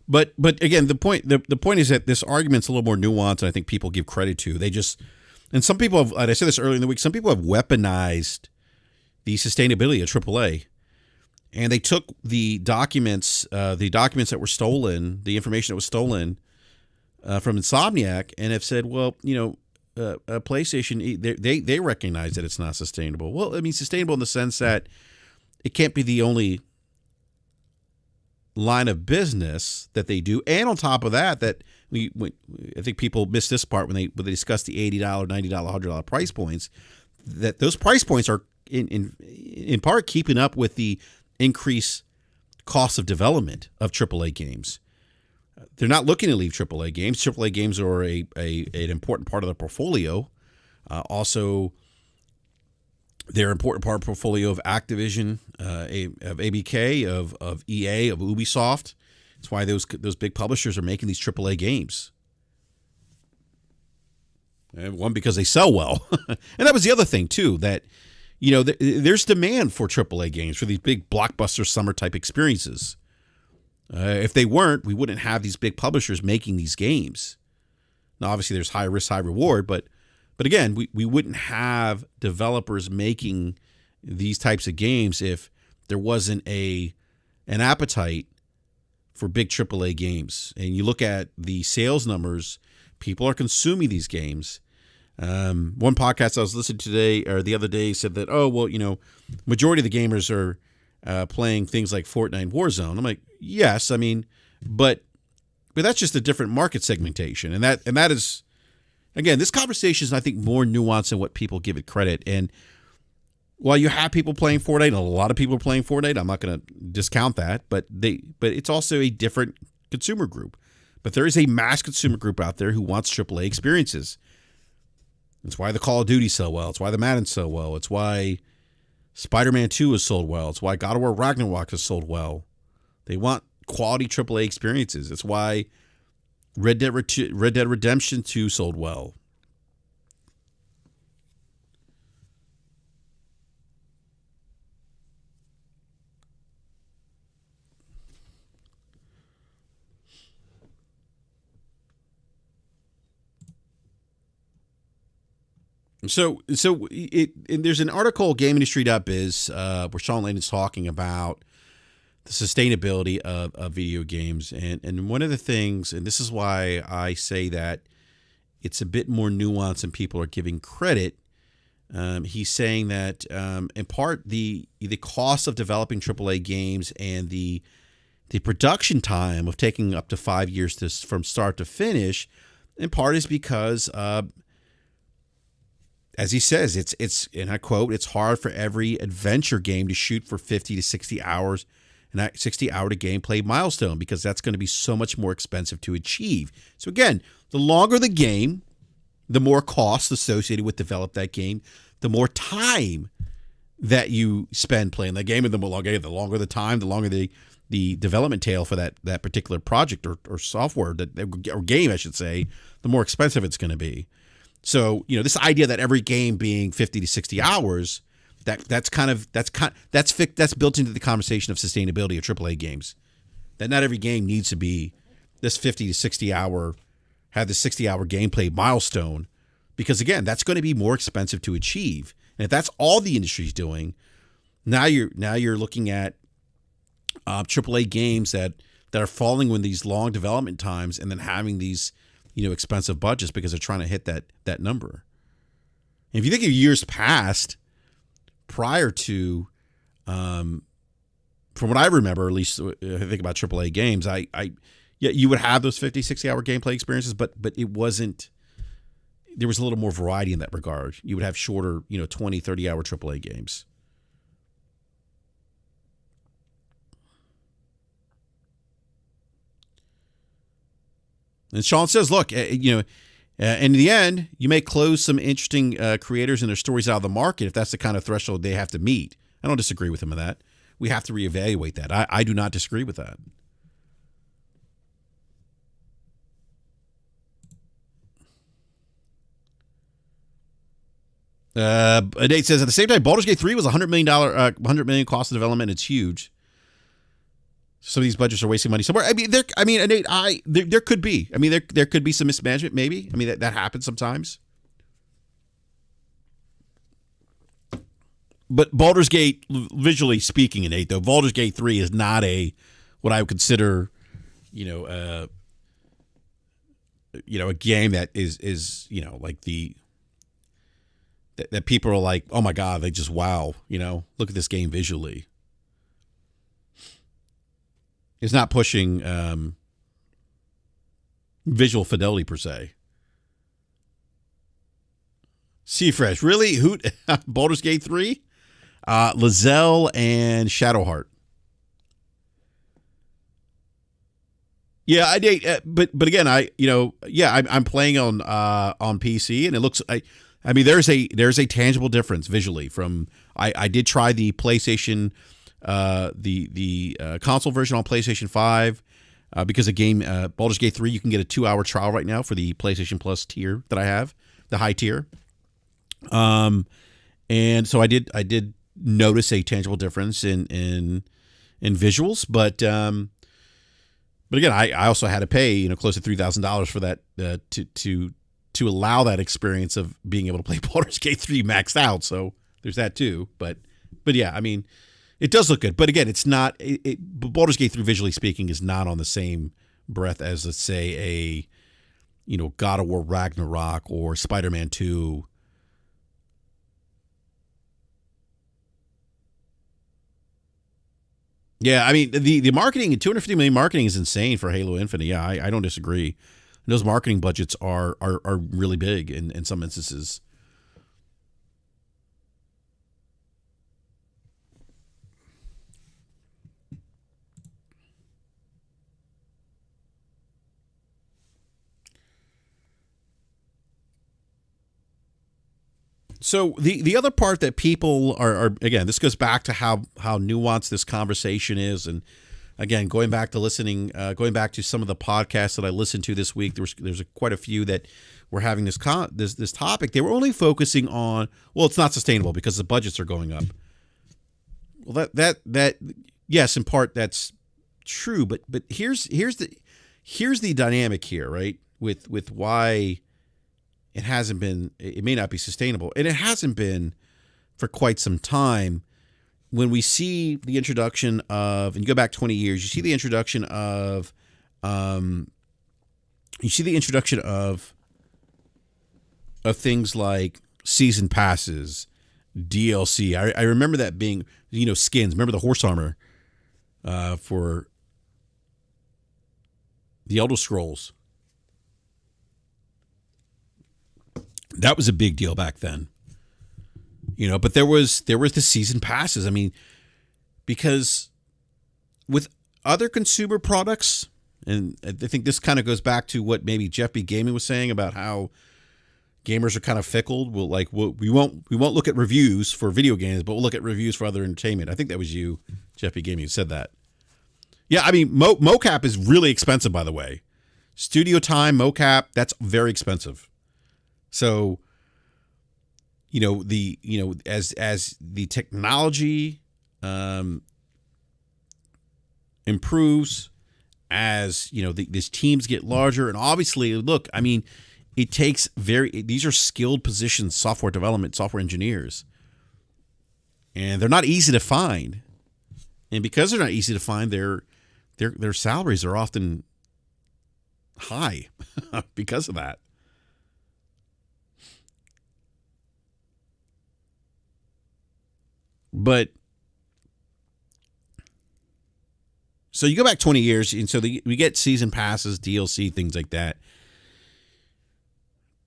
S1: But again, the point is that this argument's a little more nuanced than I think people give credit to. And some people have, and I said this earlier in the week, some people have weaponized the sustainability of AAA. And they took the documents that were stolen, the information that was stolen from Insomniac, and have said, well, PlayStation, they recognize that it's not sustainable. Well, I mean, sustainable in the sense that it can't be the only line of business that they do, and on top of that, I think people miss this part when they discuss the $80, $90, $100 price points. That those price points are in part keeping up with the increased cost of development of AAA games. They're not looking to leave AAA games. AAA games are an important part of the portfolio. Also, they're an important part of the portfolio of Activision, of ABK, of EA, of Ubisoft. That's why those big publishers are making these AAA games. And one, because they sell well. And that was the other thing, too, that there's demand for AAA games, for these big blockbuster summer type experiences. If they weren't, we wouldn't have these big publishers making these games. Now, obviously, there's high risk, high reward, but again, we wouldn't have developers making these types of games if there wasn't an appetite for big AAA games. And you look at the sales numbers, people are consuming these games. One podcast I was listening to today or the other day said that, majority of the gamers are playing things like Fortnite and Warzone. I'm like, yes, I mean, but that's just a different market segmentation. And that is, again, this conversation is, I think, more nuanced than what people give it credit. And while you have people playing Fortnite, and a lot of people are playing Fortnite, I'm not going to discount that, but it's also a different consumer group. But there is a mass consumer group out there who wants AAA experiences. It's why the Call of Duty so well. It's why the Madden so well. It's why Spider-Man 2 has sold well. It's why God of War Ragnarok has sold well. They want quality AAA experiences. It's why Red Dead Redemption 2 sold well. So there's an article, GameIndustry.biz, where Sean Lane is talking about the sustainability of video games. And one of the things, and this is why I say that it's a bit more nuanced than people are giving credit. He's saying that in part the cost of developing AAA games and the production time of taking up to 5 years from start to finish, in part is because as he says, it's and I quote, it's hard for every adventure game to shoot for 50 to 60 hours an 60-hour to gameplay milestone because that's going to be so much more expensive to achieve. So again, the longer the game, the more costs associated with develop that game, the more time that you spend playing that game, and the longer the time, the longer the development tail for that particular project or software or game, I should say, the more expensive it's going to be. So, this idea that every game being 50 to 60 hours, that's built into the conversation of sustainability of AAA games. That not every game needs to be this 50 to 60 hour, have the 60-hour gameplay milestone, because again, that's going to be more expensive to achieve. And if that's all the industry's doing, now you're looking at AAA games that are falling with these long development times and then having these expensive budgets because they're trying to hit that number. And if you think of years past, prior to, from what I remember, at least if I think about AAA games, you would have those 50, 60-hour gameplay experiences, but it wasn't. There was a little more variety in that regard. You would have shorter, 20, 30-hour AAA games. And Sean says, look, in the end, you may close some interesting creators and their stories out of the market if that's the kind of threshold they have to meet. I don't disagree with him on that. We have to reevaluate that. I do not disagree with that. Nate says, at the same time, Baldur's Gate 3 was $100 million cost of development. It's huge. Some of these budgets are wasting money somewhere. Nate, there could be. There could be some mismanagement, maybe. That happens sometimes. But Baldur's Gate, visually speaking, Nate, though, Baldur's Gate 3 is not what I would consider, a game that is like that people are like, oh my God, they just wow, look at this game visually. It's not pushing visual fidelity per se. Seafresh, really? Who? Baldur's Gate 3? Lizelle and Shadowheart. Yeah, I did, but again, I'm playing on PC, and it looks. There's a tangible difference visually from. I did try the PlayStation. The console version on PlayStation 5 because the game Baldur's Gate 3, you can get a 2-hour trial right now for the PlayStation Plus tier that I have, the high tier. And so I did notice a tangible difference in visuals, but again, I also had to pay close to $3,000 for that to allow that experience of being able to play Baldur's Gate 3 maxed out. So there's that too, but yeah, it does look good, but again, it's not. Baldur's Gate 3, visually speaking, is not on the same breath as, let's say, God of War Ragnarok or Spider-Man 2. Yeah, the marketing, $250 million marketing is insane for Halo Infinite. Yeah, I don't disagree. Those marketing budgets are really big in some instances. So the other part that people are again, this goes back to how nuanced this conversation is, and again, going back to some of the podcasts that I listened to this week, there's quite a few that were having this topic. They were only focusing on, well, it's not sustainable because the budgets are going up. Well, that yes, in part that's true, but here's the dynamic here, right? With why it may not be sustainable, and it hasn't been for quite some time. When we see the introduction of, and you go back 20 years, you see the introduction of things like season passes, DLC. I remember that being, skins. Remember the horse armor for the Elder Scrolls. That was a big deal back then. But there was the season passes. Because with other consumer products, and I think this kind of goes back to what maybe Jeff B. Gaming was saying about how gamers are kind of fickle. We won't look at reviews for video games, but we'll look at reviews for other entertainment. I think that was you, Jeff B. Gaming, who said that. Yeah, I mean, mocap is really expensive, by the way. Studio time, mocap, that's very expensive. So, as the technology improves, as these teams get larger, and obviously, look, I mean, it takes these are skilled positions, software development, software engineers, and they're not easy to find. And because they're not easy to find, their salaries are often high because of that. But so you go back 20 years, and so we get season passes, DLC, things like that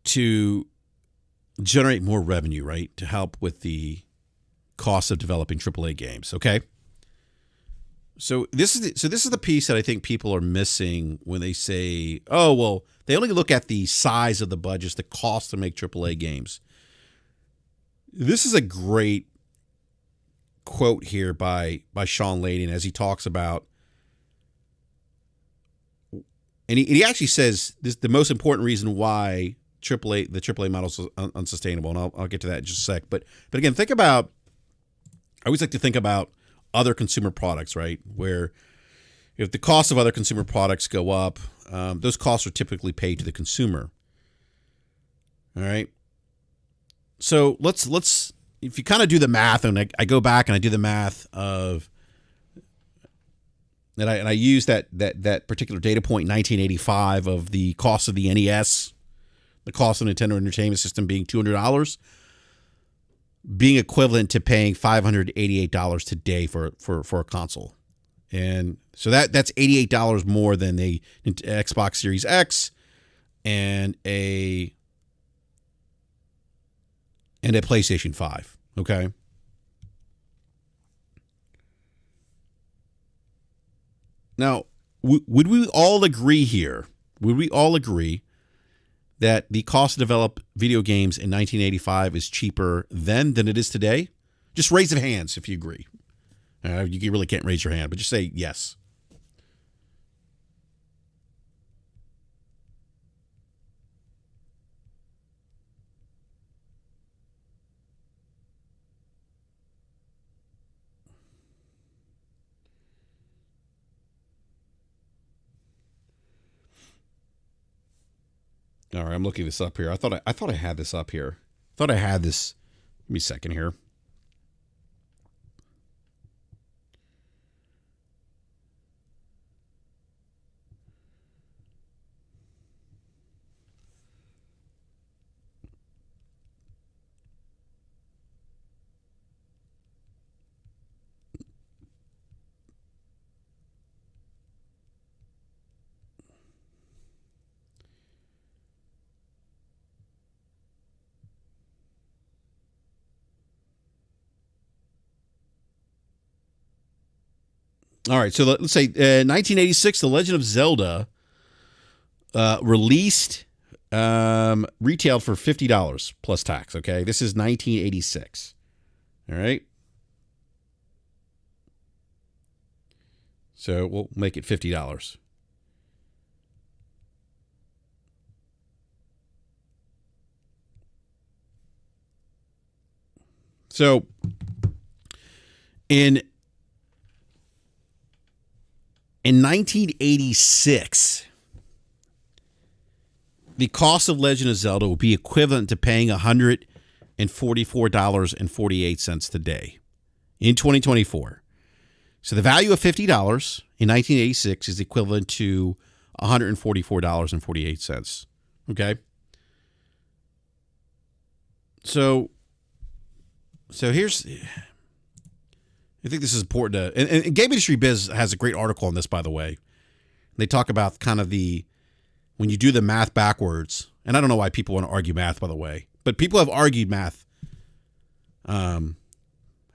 S1: to generate more revenue, right? To help with the cost of developing AAA games. Okay. So this is the piece that I think people are missing when they say, oh, well, they only look at the size of the budgets, the cost to make AAA games. This is a great quote here by Sean Layden as he talks about, and he actually says this, the most important reason why the AAA model is unsustainable, and I'll get to that in just a sec. But again, think about, I always like to think about other consumer products, right? Where if the cost of other consumer products go up, those costs are typically paid to the consumer. All right. So let's if you kind of do the math, and I go back and I do the math of, and I use that particular data point, 1985, of the cost of the NES, the cost of Nintendo Entertainment System being $200, being equivalent to paying $588 today for a console. And so that's $88 more than the Xbox Series X and a PlayStation 5. Okay. Now, would we all agree here? Would we all agree that the cost to develop video games in 1985 is cheaper then than it is today? Just raise of hands if you agree. You really can't raise your hand, but just say yes. All right, I'm looking this up here. I thought I had this up here. Thought I had this. Give me a second here. All right, so let's say 1986, The Legend of Zelda released, retailed for $50 plus tax. Okay, this is 1986. All right, so we'll make it $50. So in 1986, the cost of Legend of Zelda will be equivalent to paying $144.48 today in 2024. So the value of $50 in 1986 is equivalent to $144.48. Okay. So here's, I think this is important to, and Game Industry Biz has a great article on this, by the way. They talk about kind of when you do the math backwards, and I don't know why people want to argue math, by the way, but people have argued math, have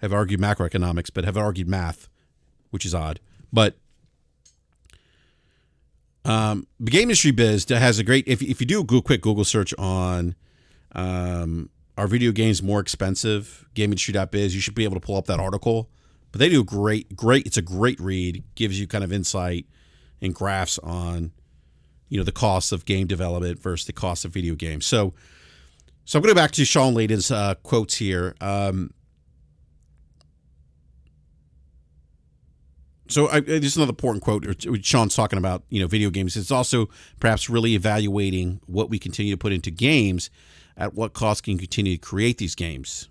S1: argued macroeconomics, but have argued math, which is odd. But the game industry biz has a great. If you do a quick Google search on are video games more expensive, GameIndustry.biz, you should be able to pull up that article. But they do a great. It's a great read. Gives you kind of insight and graphs on, the cost of game development versus the cost of video games. So I'm going to go back to Sean Layden's quotes here. This is another important quote. Sean's talking about, video games. It's also perhaps really evaluating what we continue to put into games, at what cost can continue to create these games.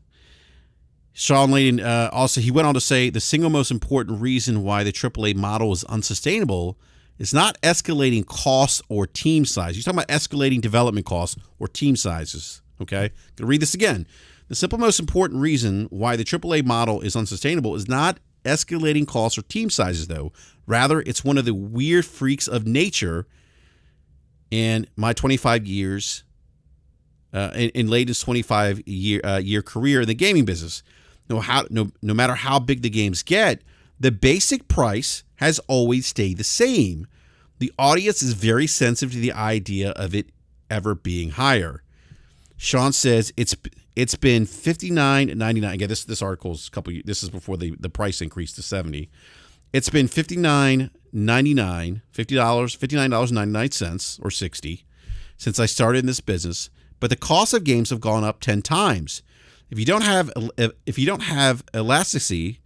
S1: Sean Layden also, he went on to say, the single most important reason why the AAA model is unsustainable is not escalating costs or team size. He's talking about escalating development costs or team sizes. Okay, I'm going to read this again. The simple most important reason why the AAA model is unsustainable is not escalating costs or team sizes, though. Rather, it's one of the weird freaks of nature. In my 25 years, in Layden's 25-year career in the gaming business, no matter how big the games get, the basic price has always stayed the same. The audience is very sensitive to the idea of it ever being higher. Sean says it's been $59.99. Again, this article is this is before the price increased to $70. It's been $59.99, $59.99 or $60 since I started in this business, but the cost of games have gone up 10 times. If you don't have elasticity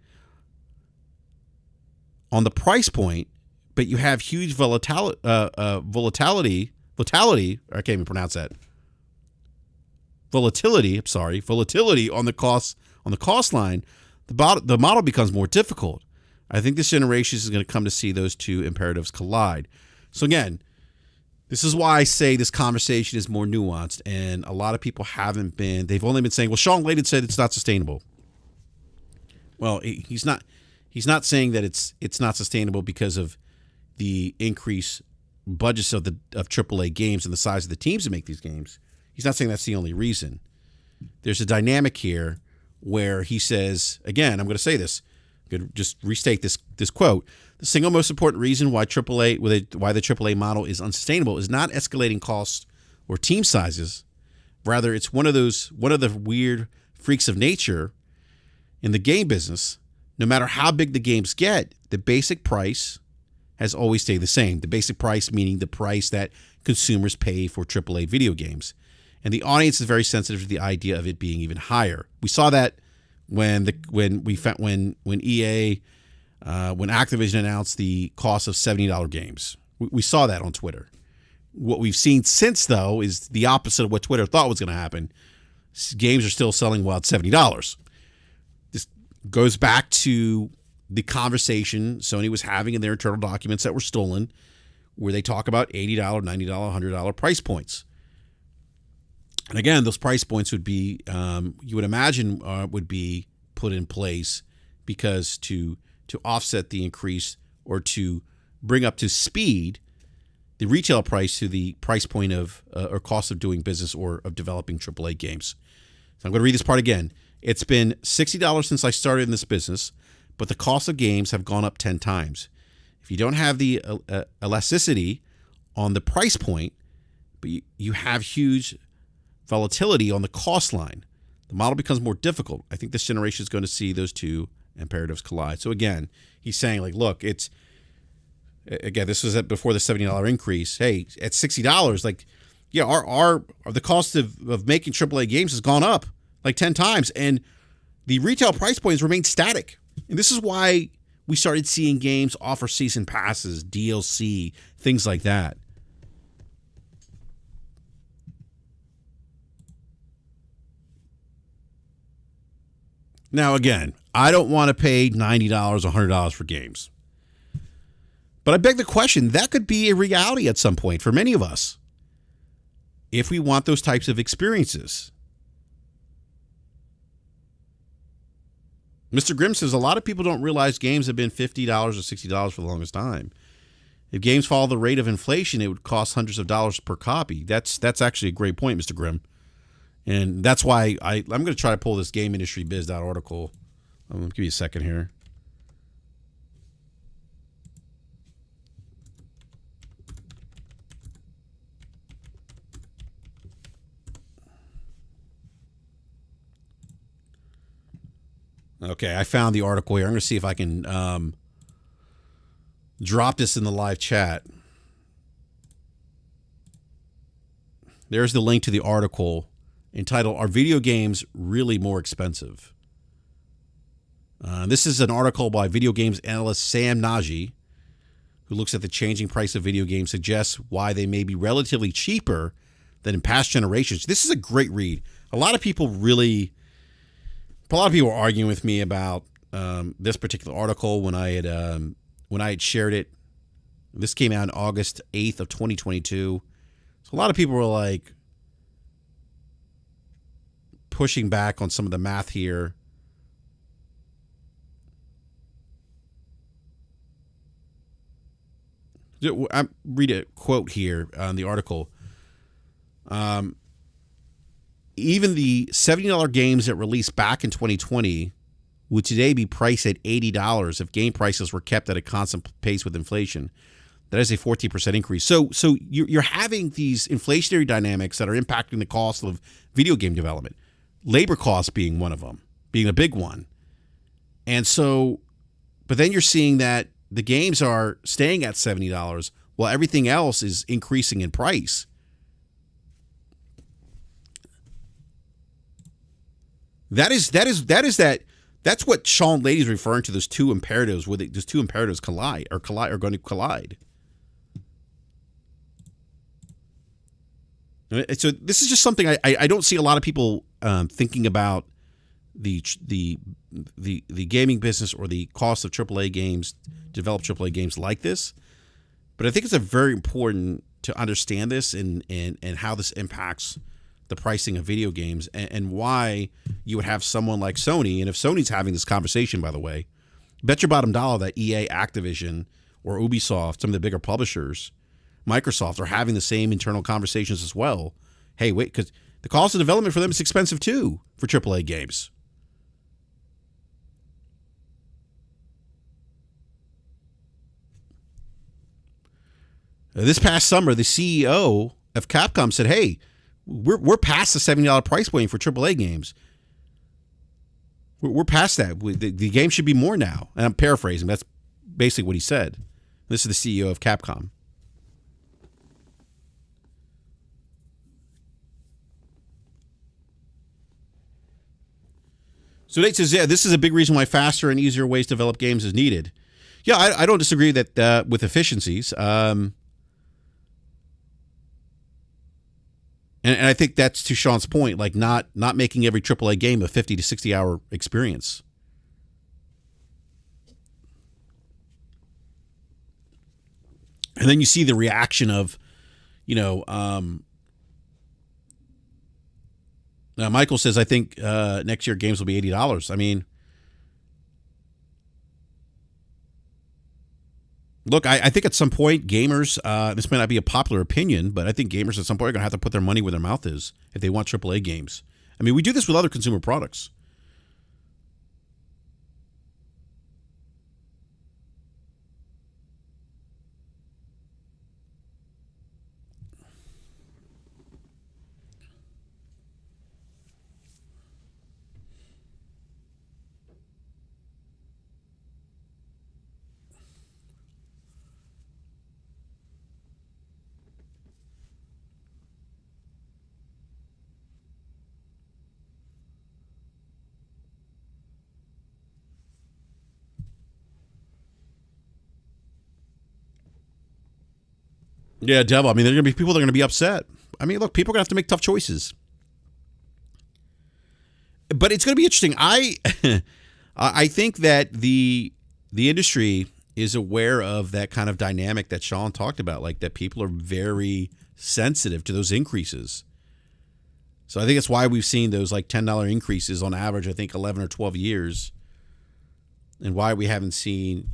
S1: on the price point, but you have huge volatility, I can't even pronounce that. Volatility on the cost line, the model becomes more difficult. I think this generation is going to come to see those two imperatives collide. So again, this is why I say this conversation is more nuanced, and a lot of people they've only been saying, well, Sean Layden said it's not sustainable. Well, he's not saying that it's not sustainable because of the increased budgets of AAA games and the size of the teams that make these games. He's not saying that's the only reason. There's a dynamic here where he says, again, I'm going to say this. I'm going to just restate this quote. The single most important reason why the AAA model is unsustainable is not escalating costs or team sizes. Rather, it's one of the weird freaks of nature in the game business. No matter how big the games get, the basic price has always stayed the same. The basic price meaning the price that consumers pay for AAA video games. And the audience is very sensitive to the idea of it being even higher. We saw that when EA, when Activision announced the cost of $70 games. We saw that on Twitter. What we've seen since, though, is the opposite of what Twitter thought was going to happen. Games are still selling well at $70. This goes back to the conversation Sony was having in their internal documents that were stolen, where they talk about $80, $90, $100 price points. And again, those price points would be, you would imagine, would be put in place because to offset the increase or to bring up to speed the retail price to the price point of or cost of doing business or of developing AAA games. So I'm going to read this part again. It's been $60 since I started in this business, but the cost of games have gone up 10 times. If you don't have the elasticity on the price point, but you have huge volatility on the cost line, the model becomes more difficult. I think this generation is going to see those two imperatives collide. So again, he's saying, like, look, this was before the $70 increase. Hey, at $60, like, yeah, our the cost of making AAA games has gone up like 10 times, and the retail price points remain static. And this is why we started seeing games offer season passes, DLC, things like that. Now, again, I don't want to pay $90 or $100 for games. But I beg the question, that could be a reality at some point for many of us if we want those types of experiences. Mr. Grimm says a lot of people don't realize games have been $50 or $60 for the longest time. If games follow the rate of inflation, it would cost hundreds of dollars per copy. That's actually a great point, Mr. Grimm. And that's why I'm going to try to pull this Game Industry Biz article. I'm going to give you a second here. Okay, I found the article here. I'm going to see if I can drop this in the live chat. There's the link to the article entitled, "Are Video Games Really More Expensive?" This is an article by video games analyst Sam Nagy, who looks at the changing price of video games, suggests why they may be relatively cheaper than in past generations. This is a great read. A lot of people are arguing with me about this particular article when I had shared it. This came out on August 8th of 2022. So a lot of people were like pushing back on some of the math here. I read a quote here on the article. Even the $70 games that released back in 2020 would today be priced at $80 if game prices were kept at a constant pace with inflation. That is a 14% increase. So you're having these inflationary dynamics that are impacting the cost of video game development. Labor costs being one of them, being a big one. And so, but then you're seeing that the games are staying at $70 while everything else is increasing in price. That's what Sean Lady's referring to. Those two imperatives, those two imperatives are going to collide. So this is just something I don't see a lot of people thinking about the gaming business or the cost of AAA games, develop AAA games like this. But I think it's very important to understand this and how this impacts the pricing of video games and why you would have someone like Sony. And if Sony's having this conversation, by the way, bet your bottom dollar that EA, Activision, or Ubisoft, some of the bigger publishers, Microsoft, are having the same internal conversations as well. Hey, wait, because the cost of development for them is expensive too for AAA games. This past summer, the CEO of Capcom said, hey, we're past the $70 price point for AAA games. We're past that. The game should be more now. And I'm paraphrasing. That's basically what he said. This is the CEO of Capcom. So Nate says, yeah, this is a big reason why faster and easier ways to develop games is needed. Yeah, I don't disagree that with efficiencies. And I think that's to Sean's point, like not making every AAA game a 50 to 60 hour experience. And then you see the reaction of, Michael says, I think next year games will be $80. I mean, look, I think at some point gamers, this may not be a popular opinion, but I think gamers at some point are going to have to put their money where their mouth is if they want AAA games. I mean, we do this with other consumer products. Yeah, Devil. I mean, there are going to be people that are going to be upset. I mean, look, people are going to have to make tough choices. But it's going to be interesting. I think that the industry is aware of that kind of dynamic that Sean talked about, like that people are very sensitive to those increases. So I think that's why we've seen those like $10 increases on average, I think 11 or 12 years. And why we haven't seen,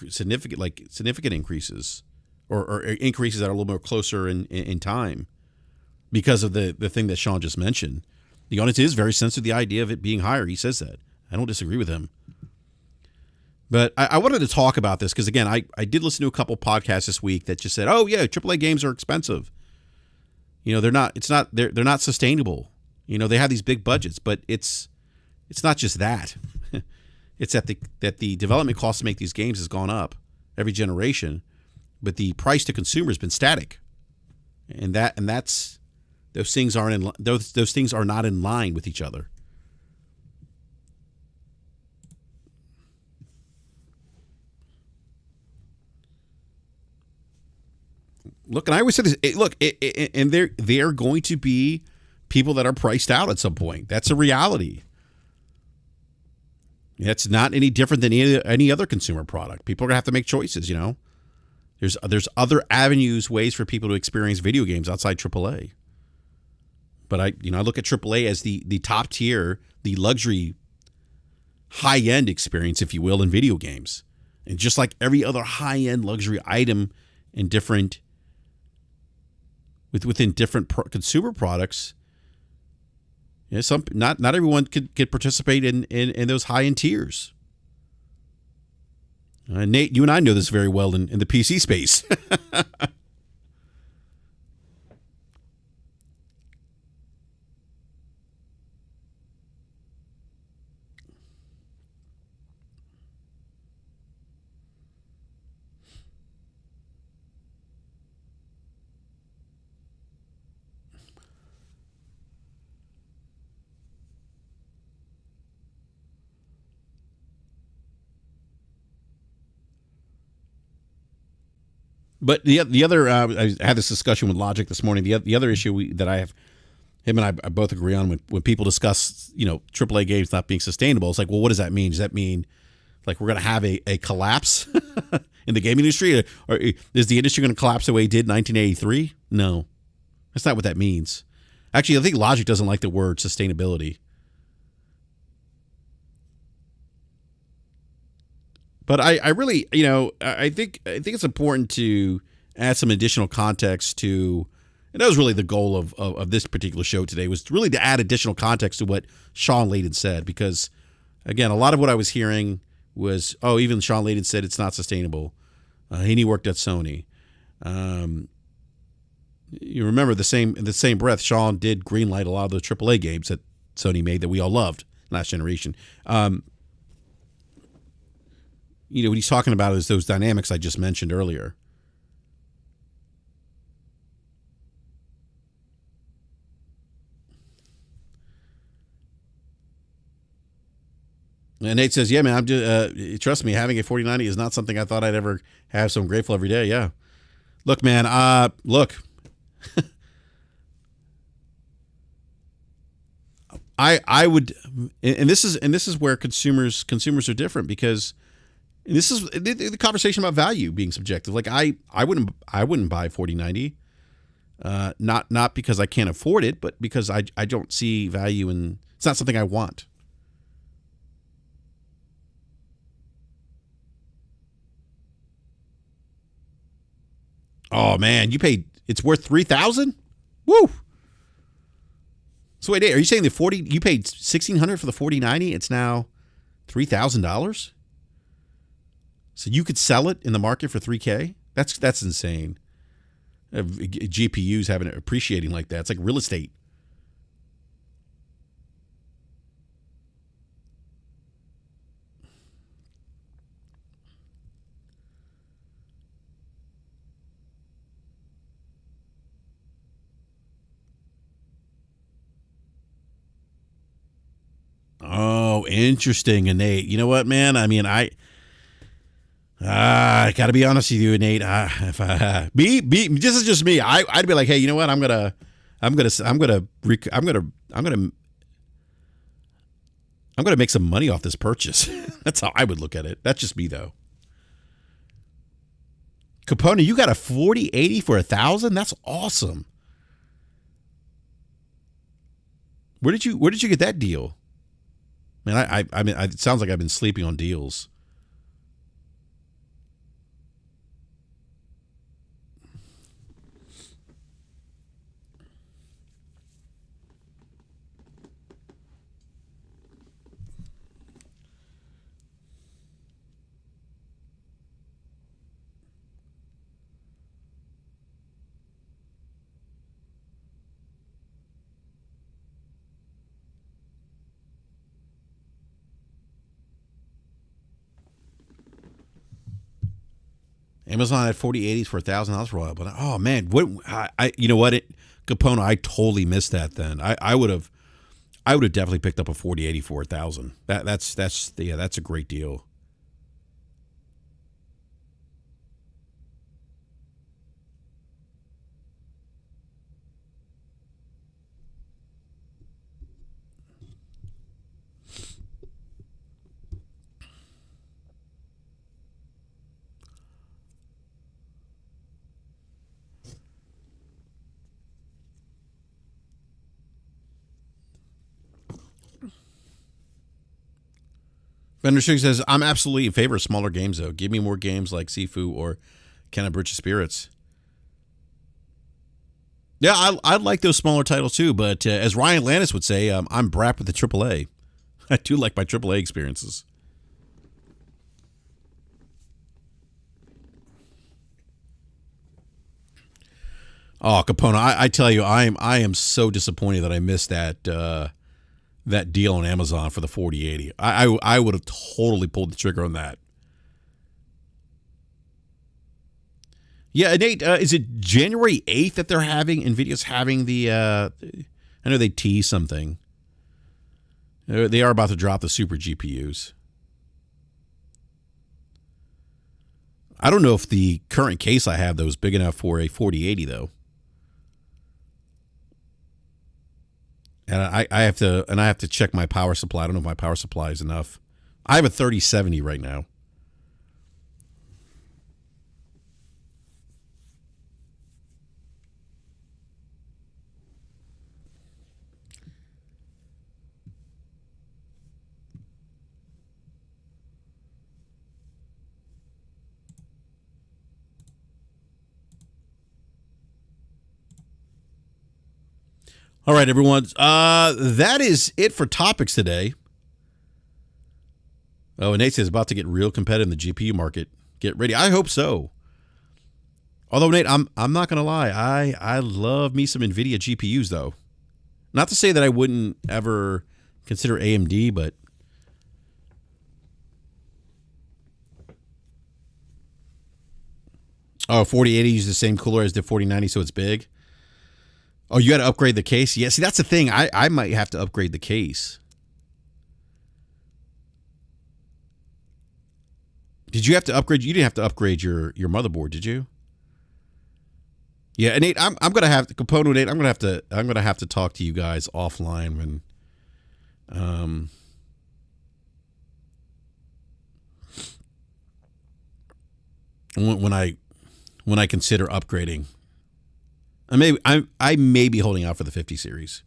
S1: significant increases. Or increases that are a little more closer in time because of the thing that Sean just mentioned. The audience is very sensitive to the idea of it being higher. He says that. I don't disagree with him. But I wanted to talk about this because, again, I did listen to a couple podcasts this week that just said, oh, yeah, AAA games are expensive. They're not sustainable. They have these big budgets, but it's not just that. It's that the development cost to make these games has gone up every generation, but the price to consumer has been static, and that's those things aren't in those things are not in line with each other. Look, and I always say this. And there are going to be people that are priced out at some point. That's a reality. It's not any different than any other consumer product. People are gonna have to make choices. There's other avenues, ways for people to experience video games outside AAA. But I look at AAA as the top tier, the luxury, high end experience, if you will, in video games. And just like every other high end luxury item in within different consumer products, not everyone could participate in those high end tiers. Nate, you and I know this very well in the PC space. But the other, I had this discussion with Logic this morning. The other issue that I have, him and I both agree on when people discuss, AAA games not being sustainable. It's like, well, what does that mean? Does that mean like we're going to have a collapse in the gaming industry? Or is the industry going to collapse the way it did in 1983? No, that's not what that means. Actually, I think Logic doesn't like the word sustainability. But I really, I think it's important to add some additional context to, and that was really the goal of this particular show today, was really to add additional context to what Sean Layden said. Because, again, a lot of what I was hearing was, even Sean Layden said it's not sustainable. And he worked at Sony. You remember in the same breath, Sean did greenlight a lot of the AAA games that Sony made that we all loved last generation. What he's talking about is those dynamics I just mentioned earlier. And Nate says, yeah, man, I'm just, trust me, having a 4090 is not something I thought I'd ever have, so I'm grateful every day. Yeah. Look, man, look. I would, and this is where consumers are different, because this is the conversation about value being subjective. Like I wouldn't buy 4090, not because I can't afford it, but because I don't see value in. It's not something I want. Oh man, it's worth $3,000. Woo! So wait, are you saying you paid $1,600 for the 4090? It's now $3,000. So you could sell it in the market for $3,000? That's insane. GPUs having it appreciating like that. It's like real estate. Oh, interesting, Nate. You know what, man? I mean, I got to be honest with you, Nate. If this is just me, I'd be like, hey, you know what? I'm gonna make some money off this purchase. That's how I would look at it. That's just me, though. Capone, you got a 4080 for $1,000? That's awesome. Where did you get that deal? Man, I mean, it sounds like I've been sleeping on deals. Amazon had 4080s for $1,000 for a while, but oh man, what you know what Capone, I totally missed that. Then I would have definitely picked up a 4080 for 1,000. That's a great deal. Bender Sugar says, I'm absolutely in favor of smaller games, though. Give me more games like Sifu or Can I Bridge of Spirits. Yeah, I like those smaller titles, too. But as Ryan Landis would say, I'm BRAP with the AAA. I do like my AAA experiences. Oh, Capone, I tell you, I am so disappointed that I missed that deal on Amazon for the 4080. I would have totally pulled the trigger on that. Yeah, Nate, is it January 8th that they're having, NVIDIA's having the, I know they teased something. They are about to drop the super GPUs. I don't know if the current case I have, though, is big enough for a 4080, though. And I have to check my power supply. I don't know if my power supply is enough. I have a 3070 right now. All right, everyone. That is it for topics today. Oh, and Nate says about to get real competitive in the GPU market. Get ready. I hope so. Although, Nate, I'm not gonna lie. I love me some NVIDIA GPUs, though. Not to say that I wouldn't ever consider AMD, but oh, 4080 uses the same cooler as the 4090, so it's big. Oh, you got to upgrade the case? Yeah, see, that's the thing. I might have to upgrade the case. Did you have to upgrade? You didn't have to upgrade your motherboard, did you? Yeah, Nate, I'm gonna have to Capone, Nate. I'm gonna have to talk to you guys offline when I consider upgrading. I may be holding out for the 50 series.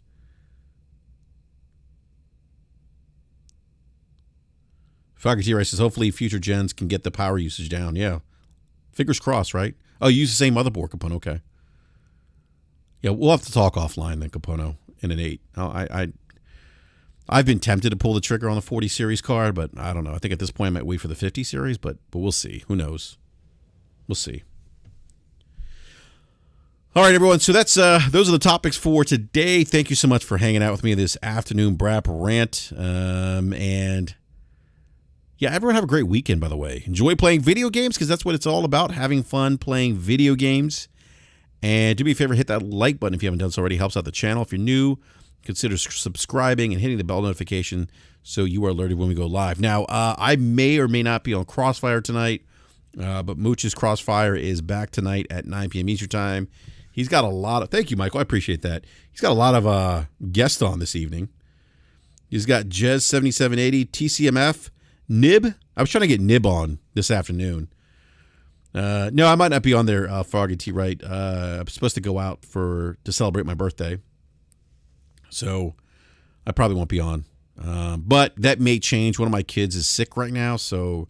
S1: Foggy T Rice says hopefully future gens can get the power usage down. Yeah, fingers crossed, right? Oh, you use the same motherboard, Capono. Okay. Yeah, we'll have to talk offline then, Capono, in an 8. I've been tempted to pull the trigger on the 40 series card, but I don't know. I think at this point I might wait for the 50 series, but we'll see. Who knows? We'll see. All right, everyone. So that's those are the topics for today. Thank you so much for hanging out with me this afternoon, BRAP rant. And yeah, everyone have a great weekend. By the way, enjoy playing video games because that's what it's all about: having fun playing video games. And do me a favor, hit that like button if you haven't done so already. Helps out the channel. If you're new, consider subscribing and hitting the bell notification so you are alerted when we go live. Now, I may or may not be on Crossfire tonight, but Mooch's Crossfire is back tonight at 9 p.m. Eastern Time. He's got a lot of... Thank you, Michael. I appreciate that. He's got a lot of guests on this evening. He's got Jez7780, TCMF, Nib. I was trying to get Nib on this afternoon. No, I might not be on there, Foggy T. Right. I'm supposed to go out to celebrate my birthday. So I probably won't be on. But that may change. One of my kids is sick right now, so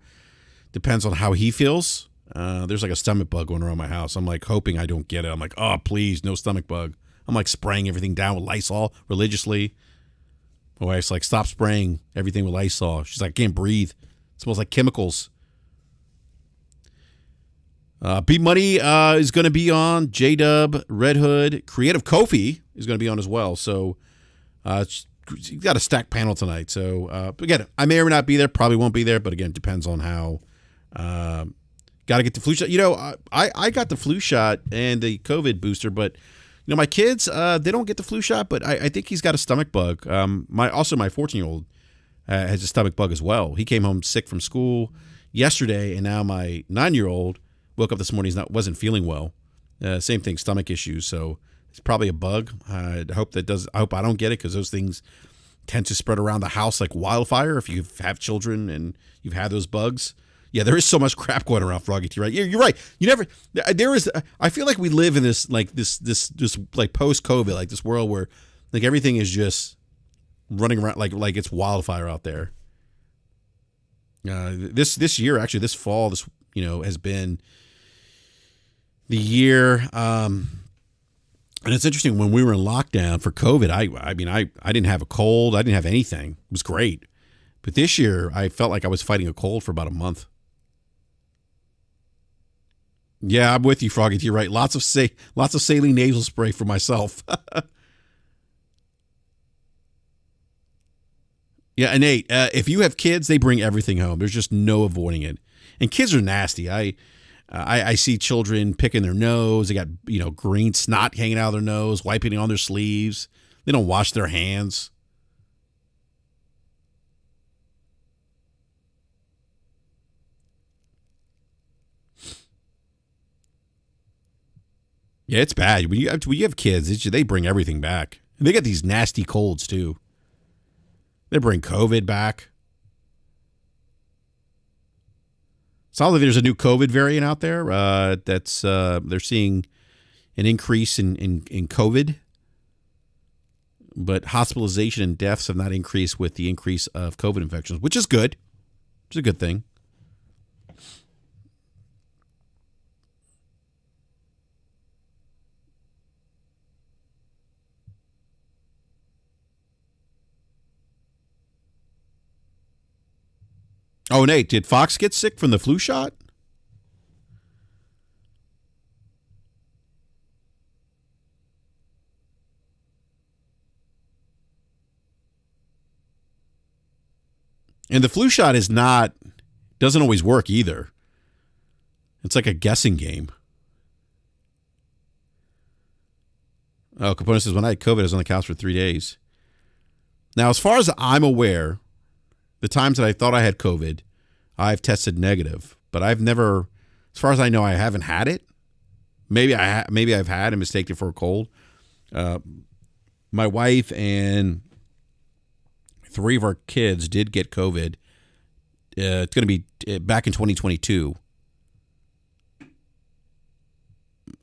S1: depends on how he feels. There's like a stomach bug going around my house. I'm like hoping I don't get it. I'm like, oh, please, no stomach bug. I'm like spraying everything down with Lysol religiously. My wife's like, stop spraying everything with Lysol. She's like, I can't breathe. It smells like chemicals. B Money is going to be on. J-Dub, Red Hood, Creative Kofi is going to be on as well. So you got a stacked panel tonight. So again, I may or may not be there. Probably won't be there. But again, it depends on how got to get the flu shot. I got the flu shot and the COVID booster, but my kids, they don't get the flu shot, but I think he's got a stomach bug. My 14-year-old has a stomach bug as well. He came home sick from school yesterday, and now my 9-year-old woke up this morning. Wasn't feeling well. Same thing, stomach issues. So it's probably a bug. I hope I don't get it, because those things tend to spread around the house like wildfire if you have children and you've had those bugs. Yeah, there is so much crap going around, Froggy T, right? You're right. I feel like we live in this like post-COVID, like this world where like everything is just running around like it's wildfire out there. This year, actually, this fall, has been the year. And it's interesting, when we were in lockdown for COVID, I didn't have a cold. I didn't have anything. It was great. But this year, I felt like I was fighting a cold for about a month. Yeah, I'm with you, Froggy. You're right. Lots of saline nasal spray for myself. Yeah, and Nate, if you have kids, they bring everything home. There's just no avoiding it. And kids are nasty. I see children picking their nose. They got green snot hanging out of their nose, wiping it on their sleeves. They don't wash their hands. Yeah, it's bad. When you have kids, they bring everything back. And they get these nasty colds, too. They bring COVID back. Sounds like there's a new COVID variant out there. That's they're seeing an increase in COVID. But hospitalization and deaths have not increased with the increase of COVID infections, which is good. It's a good thing. Oh, Nate, did Fox get sick from the flu shot? And the flu shot doesn't always work either. It's like a guessing game. Oh, Capone says, when I had COVID, I was on the couch for 3 days. Now, as far as I'm aware, the times that I thought I had COVID, I've tested negative, but I've never, as far as I know, I haven't had it. Maybe I've had and mistaken it for a cold. My wife and 3 of our kids did get COVID. It's going to be back in 2022.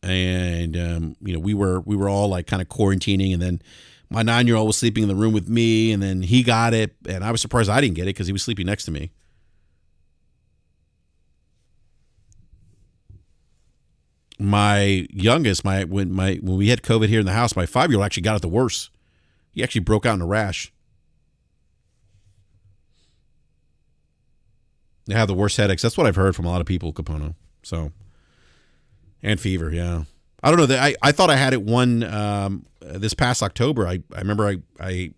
S1: And we were all like kind of quarantining, and then my 9-year-old was sleeping in the room with me, and then he got it, and I was surprised I didn't get it because he was sleeping next to me. My youngest, when we had COVID here in the house, my 5-year-old actually got it the worst. He actually broke out in a rash. They have the worst headaches. That's what I've heard from a lot of people, Capono. So, and fever, yeah. I don't know. I thought I had it this past October. I remember I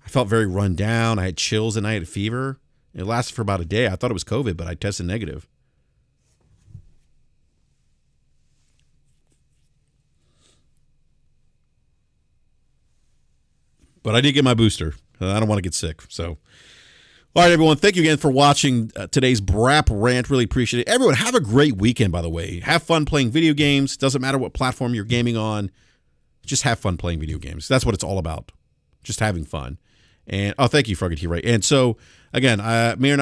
S1: felt very run down. I had chills and I had a fever. It lasted for about a day. I thought it was COVID, but I tested negative. But I did get my booster. I don't want to get sick. So, all right, everyone. Thank you again for watching today's BRAP rant. Really appreciate it. Everyone, have a great weekend, by the way. Have fun playing video games. Doesn't matter what platform you're gaming on. Just have fun playing video games. That's what it's all about. Just having fun. And thank you, Froggy T. Right. And so, again, may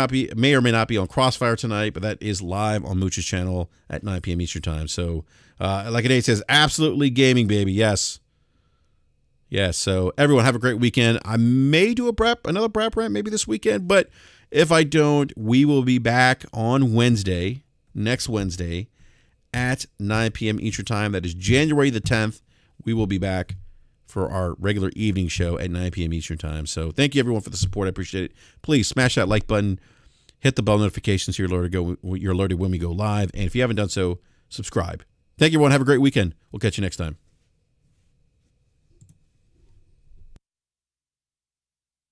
S1: or may not be on Crossfire tonight, but that is live on Mooch's channel at 9 p.m. Eastern Time. So, like Nate says, absolutely gaming, baby. Yes. Yes. So, everyone, have a great weekend. I may do another BRAP rant maybe this weekend, but if I don't, we will be back on next Wednesday at 9 p.m. Eastern Time. That is January the 10th. We will be back for our regular evening show at 9 p.m. Eastern Time. So thank you, everyone, for the support. I appreciate it. Please smash that like button. Hit the bell notifications so you're alerted when we go live. And if you haven't done so, subscribe. Thank you, everyone. Have a great weekend. We'll catch you next time.